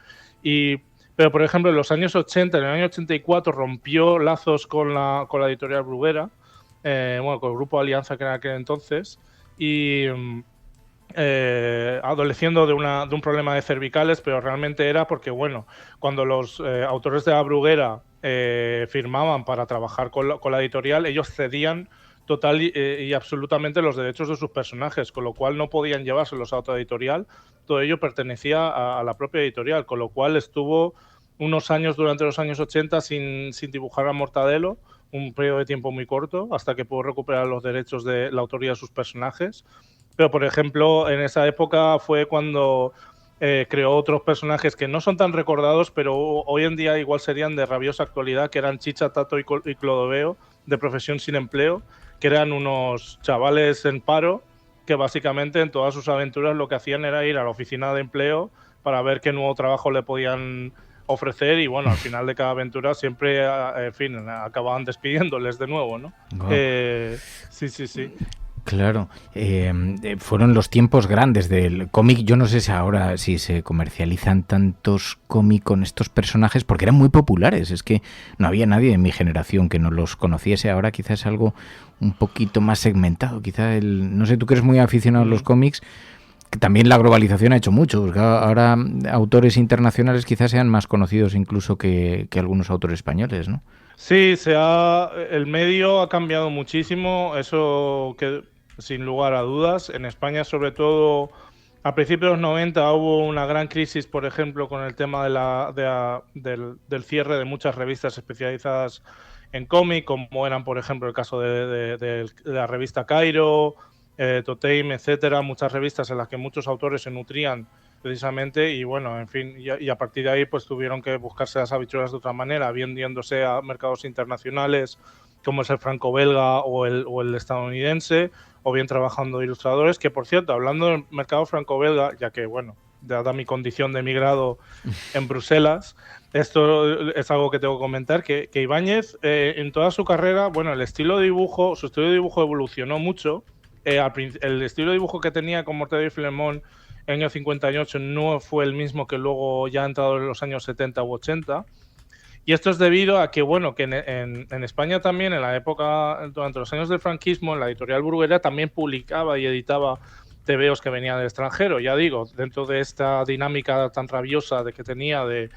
Pero, por ejemplo, en los años 80, en el año 84, rompió lazos con la editorial Bruguera, bueno, con el Grupo Alianza, que era aquel entonces, y adoleciendo de un problema de cervicales, pero realmente era porque, bueno, cuando los autores de la Bruguera firmaban para trabajar con la editorial, ellos cedían total y absolutamente los derechos de sus personajes, con lo cual no podían llevárselos a otra editorial. Todo ello pertenecía a la propia editorial, con lo cual estuvo unos años durante los años 80 sin dibujar a Mortadelo, un periodo de tiempo muy corto, hasta que pudo recuperar los derechos de la autoría de sus personajes. Pero, por ejemplo, en esa época fue cuando creó otros personajes que no son tan recordados, pero hoy en día igual serían de rabiosa actualidad, que eran Chicha, Tato y Clodoveo, de profesión sin empleo, que eran unos chavales en paro que básicamente en todas sus aventuras lo que hacían era ir a la oficina de empleo para ver qué nuevo trabajo le podían ofrecer, y bueno, al final de cada aventura siempre, en fin, acababan despidiéndoles de nuevo, ¿no? Wow. Sí. Claro, fueron los tiempos grandes del cómic. Yo no sé si ahora si se comercializan tantos cómics con estos personajes, porque eran muy populares. Es que no había nadie en mi generación que no los conociese. Ahora quizás es algo un poquito más segmentado. Quizás no sé, tú que eres muy aficionado a los cómics, que también la globalización ha hecho mucho, porque ahora autores internacionales quizás sean más conocidos incluso que algunos autores españoles, ¿no? Sí, el medio ha cambiado muchísimo, eso que sin lugar a dudas. En España, sobre todo, a principios de los 90 hubo una gran crisis, por ejemplo, con el tema del cierre de muchas revistas especializadas en cómic, como eran, por ejemplo, el caso de la revista Cairo, Toteim, etcétera, muchas revistas en las que muchos autores se nutrían precisamente, y bueno, en fin, y a partir de ahí pues tuvieron que buscarse las habichuelas de otra manera, vendiéndose a mercados internacionales como es el franco-belga o el estadounidense, o bien trabajando de ilustradores, que por cierto, hablando del mercado franco-belga, ya que bueno, dada mi condición de emigrado en Bruselas, esto es algo que tengo que comentar, que Ibáñez en toda su carrera, bueno, su estilo de dibujo evolucionó mucho. El estilo de dibujo que tenía con Mortadelo y Filemón en el año 58 no fue el mismo que luego ya ha entrado en los años 70 u 80. Y esto es debido a que, bueno, que en España también, en la época, durante los años del franquismo, en la editorial Bruguera también publicaba y editaba tebeos que venían del extranjero. Ya digo, dentro de esta dinámica tan rabiosa que tenía de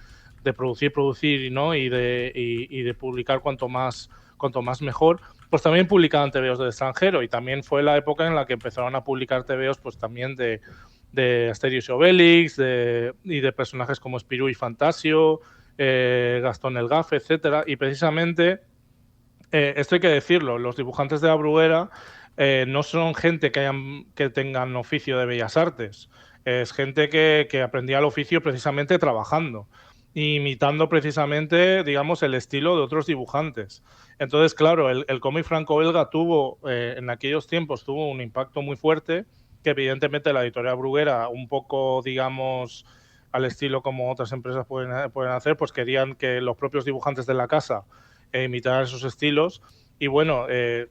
producir, ¿no? y de publicar cuanto más cuanto más mejor, pues también publicaban TVOs del extranjero, y también fue la época en la que empezaron a publicar TVOs pues también de Asterix y Obelix, y de personajes como Spirou y Fantasio, Gastón el Gafe, etcétera. Y precisamente, esto hay que decirlo, los dibujantes de la Bruguera no son gente que tengan oficio de bellas artes, es gente que aprendía el oficio precisamente trabajando, imitando precisamente, digamos, el estilo de otros dibujantes. Entonces, claro, el cómic franco-belga tuvo, en aquellos tiempos, tuvo un impacto muy fuerte, que evidentemente la editorial Bruguera, un poco, digamos, al estilo como otras empresas pueden hacer, pues querían que los propios dibujantes de la casa imitaran esos estilos. Y bueno,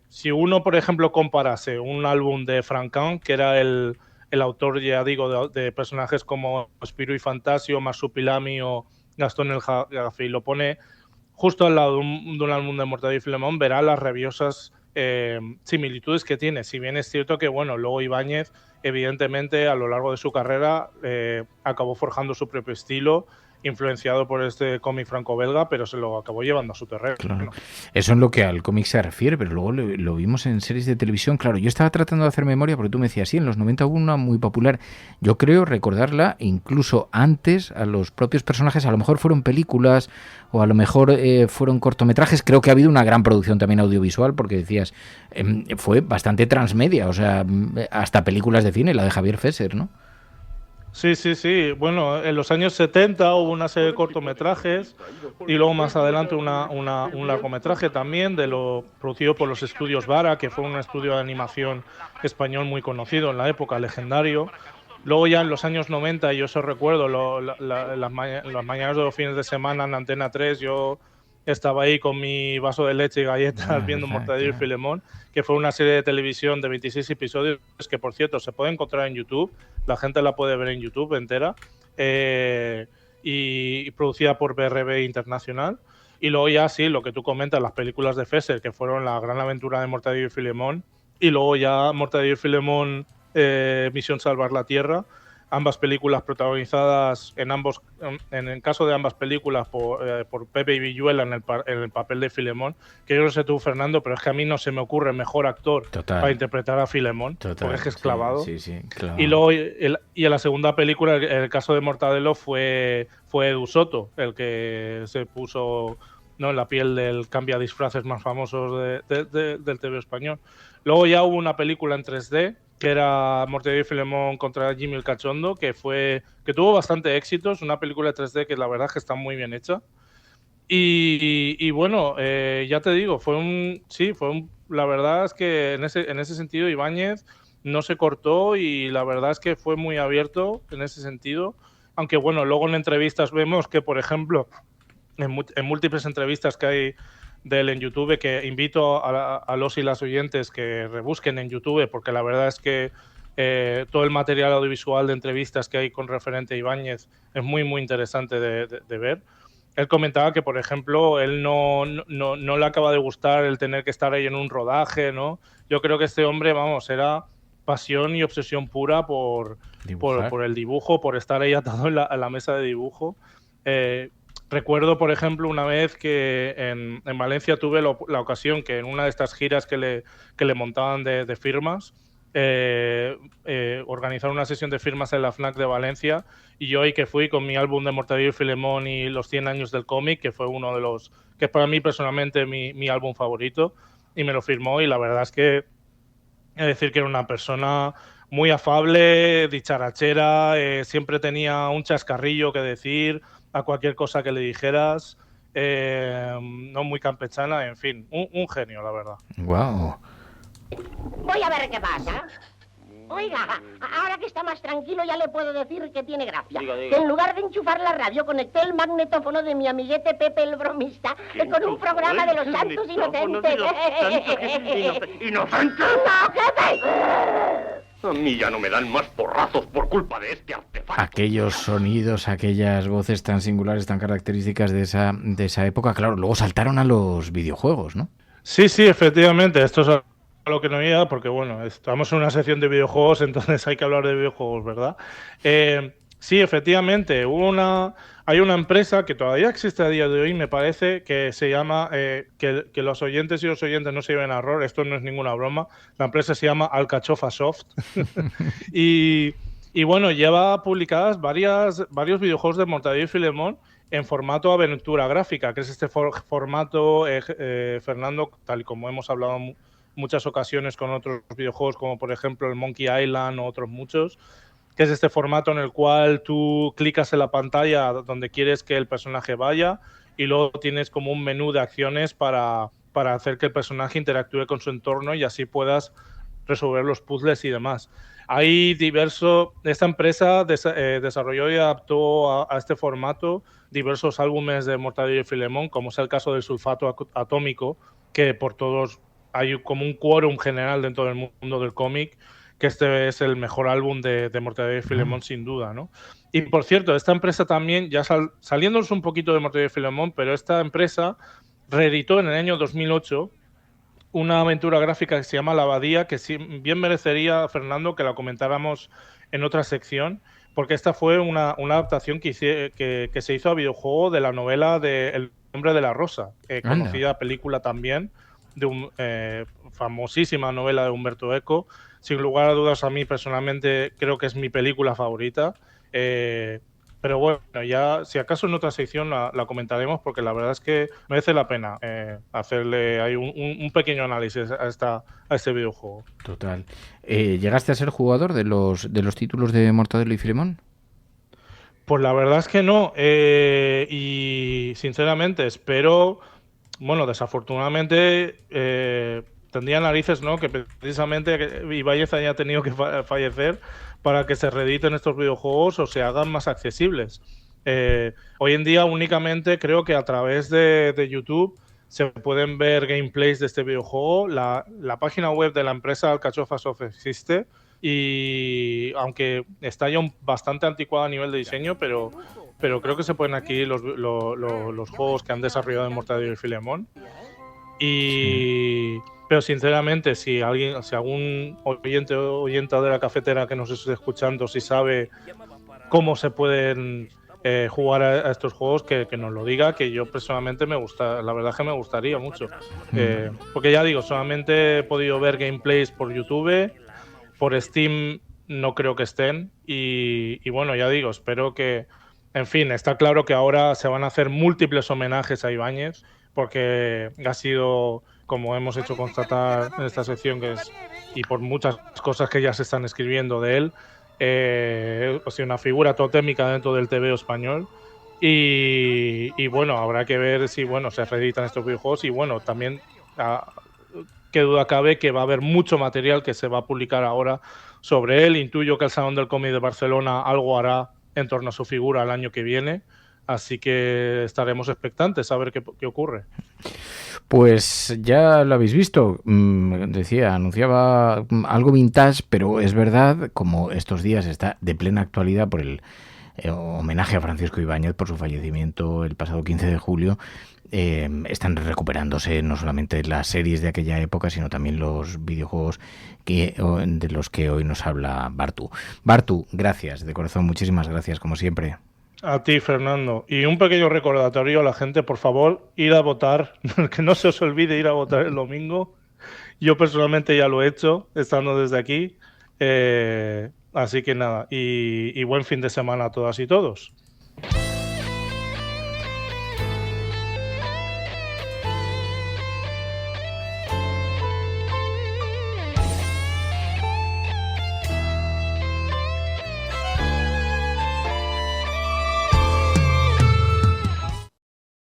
si uno, por ejemplo, comparase un álbum de Franquin, que era el autor, ya digo, de personajes como Spirou y Fantasio, Marsupilami o Gastón el Gafe, y lo pone justo al lado de un álbum de Mortadelo y Filemón, verá las rabiosas similitudes que tiene. Si bien es cierto que, bueno, luego Ibáñez, evidentemente, a lo largo de su carrera, acabó forjando su propio estilo, influenciado por este cómic franco-belga, pero se lo acabó llevando a su terreno. Claro. Eso es lo que al cómic se refiere, pero luego lo vimos en series de televisión. Claro, yo estaba tratando de hacer memoria, porque tú me decías, sí, en los 90 hubo una muy popular. Yo creo recordarla incluso antes a los propios personajes, a lo mejor fueron películas o a lo mejor fueron cortometrajes. Creo que ha habido una gran producción también audiovisual, porque decías, fue bastante transmedia, o sea, hasta películas de cine, la de Javier Fesser, ¿no? Sí. Bueno, en los años 70 hubo una serie de cortometrajes y luego más adelante un largometraje también producido por los estudios Vara, que fue un estudio de animación español muy conocido en la época, legendario. Luego ya en los años 90, yo eso recuerdo, las mañanas de los fines de semana en Antena 3, yo estaba ahí con mi vaso de leche y galletas viendo Mortadelo y Filemón, que fue una serie de televisión de 26 episodios que, por cierto, se puede encontrar en YouTube, la gente la puede ver en YouTube entera, y producida por BRB Internacional. Y luego ya sí, lo que tú comentas, las películas de Fesser, que fueron La gran aventura de Mortadelo y Filemón, y luego ya Mortadelo y Filemón, Misión Salvar la Tierra, ambas películas protagonizadas en el caso de ambas películas por Pepe y Villuela en el papel de Filemón, que yo no sé tú, Fernando, pero es que a mí no se me ocurre mejor actor para interpretar a Filemón, porque es que es clavado. Sí, clavado. Y luego y en la segunda película, el caso de Mortadelo, fue Edu Soto el que se puso, ¿no?, en la piel del cambiadisfraces más famosos del TV español. Luego ya hubo una película en 3D, que era Mortadelo y Filemón contra Jimmy el Cachondo, que tuvo bastante éxito. Es una película de 3D que la verdad es que está muy bien hecha. Y bueno, ya te digo, la verdad es que en ese sentido Ibáñez no se cortó, y la verdad es que fue muy abierto en ese sentido. Aunque bueno, luego en entrevistas vemos que, por ejemplo, en múltiples entrevistas que hay de él en YouTube, que invito a los y las oyentes que rebusquen en YouTube, porque la verdad es que todo el material audiovisual de entrevistas que hay con referente a Ibáñez es muy, muy interesante de ver. Él comentaba que, por ejemplo, él no le acaba de gustar el tener que estar ahí en un rodaje, ¿no? Yo creo que este hombre, vamos, era pasión y obsesión pura por el dibujo, por estar ahí atado a la mesa de dibujo. Recuerdo, por ejemplo, una vez que en Valencia tuve la ocasión que en una de estas giras que le montaban de firmas, organizar una sesión de firmas en la FNAC de Valencia, y yo ahí que fui con mi álbum de Mortadelo y Filemón y los 100 años del cómic, que fue uno de los que es para mí personalmente mi álbum favorito, y me lo firmó, y la verdad es que es decir que era una persona muy afable, dicharachera, siempre tenía un chascarrillo que decir a cualquier cosa que le dijeras, no, muy campechana, en fin, un genio, la verdad. Wow. Voy a ver qué pasa. Oiga, ahora que está más tranquilo ya le puedo decir que tiene gracia. Diga. Que en lugar de enchufar la radio, conecté el magnetófono de mi amiguete Pepe el bromista con un programa de los santos inocentes. ¿Inocentes? ¡No, jefe! A mí ya no me dan más porrazos por culpa de este artefacto. Aquellos sonidos, aquellas voces tan singulares, tan características de esa época, claro, luego saltaron a los videojuegos, ¿no? Sí, efectivamente, esto es lo que no había, porque bueno, estamos en una sección de videojuegos, entonces hay que hablar de videojuegos, ¿verdad? Sí, efectivamente, hay una empresa que todavía existe a día de hoy, me parece, que se llama, que los oyentes y los oyentes no se lleven a error, esto no es ninguna broma, la empresa se llama Alcachofa Soft. y bueno, lleva publicadas varios videojuegos de Mortadelo y Filemón en formato aventura gráfica, que es este formato, Fernando, tal y como hemos hablado en muchas ocasiones con otros videojuegos, como por ejemplo el Monkey Island o otros muchos, que es este formato en el cual tú clicas en la pantalla donde quieres que el personaje vaya y luego tienes como un menú de acciones para hacer que el personaje interactúe con su entorno y así puedas resolver los puzzles y demás. Esta empresa desarrolló y adaptó a este formato diversos álbumes de Mortadelo y Filemón, como es el caso del Sulfato Atómico, que por todos hay como un quórum general dentro del mundo del cómic, que este es el mejor álbum de Mortadelo y Filemón, sin duda, ¿no? Y por cierto, esta empresa también, ya saliéndonos un poquito de Mortadelo y Filemón, pero esta empresa reeditó en el año 2008 una aventura gráfica que se llama La Abadía, que bien merecería, Fernando, que la comentáramos en otra sección, porque esta fue una adaptación que se hizo a videojuego de la novela de El nombre de la rosa, conocida película también, de famosísima novela de Umberto Eco. Sin lugar a dudas, a mí personalmente creo que es mi película favorita. Pero bueno, ya si acaso en otra sección la comentaremos, porque la verdad es que merece la pena hacerle ahí un pequeño análisis a este videojuego. Total. ¿Llegaste a ser jugador de los títulos de Mortadelo y Filemón? Pues la verdad es que no. Y sinceramente espero... Bueno, desafortunadamente... tendría narices, ¿no?, que precisamente Ibáñez haya tenido que fallecer para que se reediten estos videojuegos o se hagan más accesibles. Hoy en día únicamente creo que a través de YouTube se pueden ver gameplays de este videojuego. La página web de la empresa Alcachofa Soft existe y aunque está ya bastante anticuada a nivel de diseño, pero creo que se pueden adquirir los juegos que han desarrollado en Mortadelo y Filemón. Pero sinceramente, si algún oyente de la cafetera que nos esté escuchando, si sabe cómo se pueden jugar a estos juegos, que nos lo diga, que yo personalmente la verdad que me gustaría mucho. Porque ya digo, solamente he podido ver gameplays por YouTube, por Steam no creo que estén, y bueno, ya digo, espero que, en fin, está claro que ahora se van a hacer múltiples homenajes a Ibáñez, porque ha sido, como hemos hecho constatar en esta sección, y por muchas cosas que ya se están escribiendo de él, una figura totémica dentro del TVO español. Y bueno, habrá que ver si se reeditan estos videojuegos. Y bueno, también, qué duda cabe que va a haber mucho material que se va a publicar ahora sobre él. Intuyo que el Salón del Cómic de Barcelona algo hará en torno a su figura el año que viene. Así que estaremos expectantes a ver qué ocurre. Pues ya lo habéis visto, anunciaba algo vintage, pero es verdad, como estos días está de plena actualidad por el homenaje a Francisco Ibáñez por su fallecimiento el pasado 15 de julio, están recuperándose no solamente las series de aquella época, sino también los videojuegos de los que hoy nos habla Bartu. Bartu, gracias, de corazón, muchísimas gracias, como siempre. A ti, Fernando. Y un pequeño recordatorio a la gente, por favor, ir a votar, que no se os olvide ir a votar el domingo. Yo personalmente ya lo he hecho, estando desde aquí. Así que nada, y buen fin de semana a todas y todos.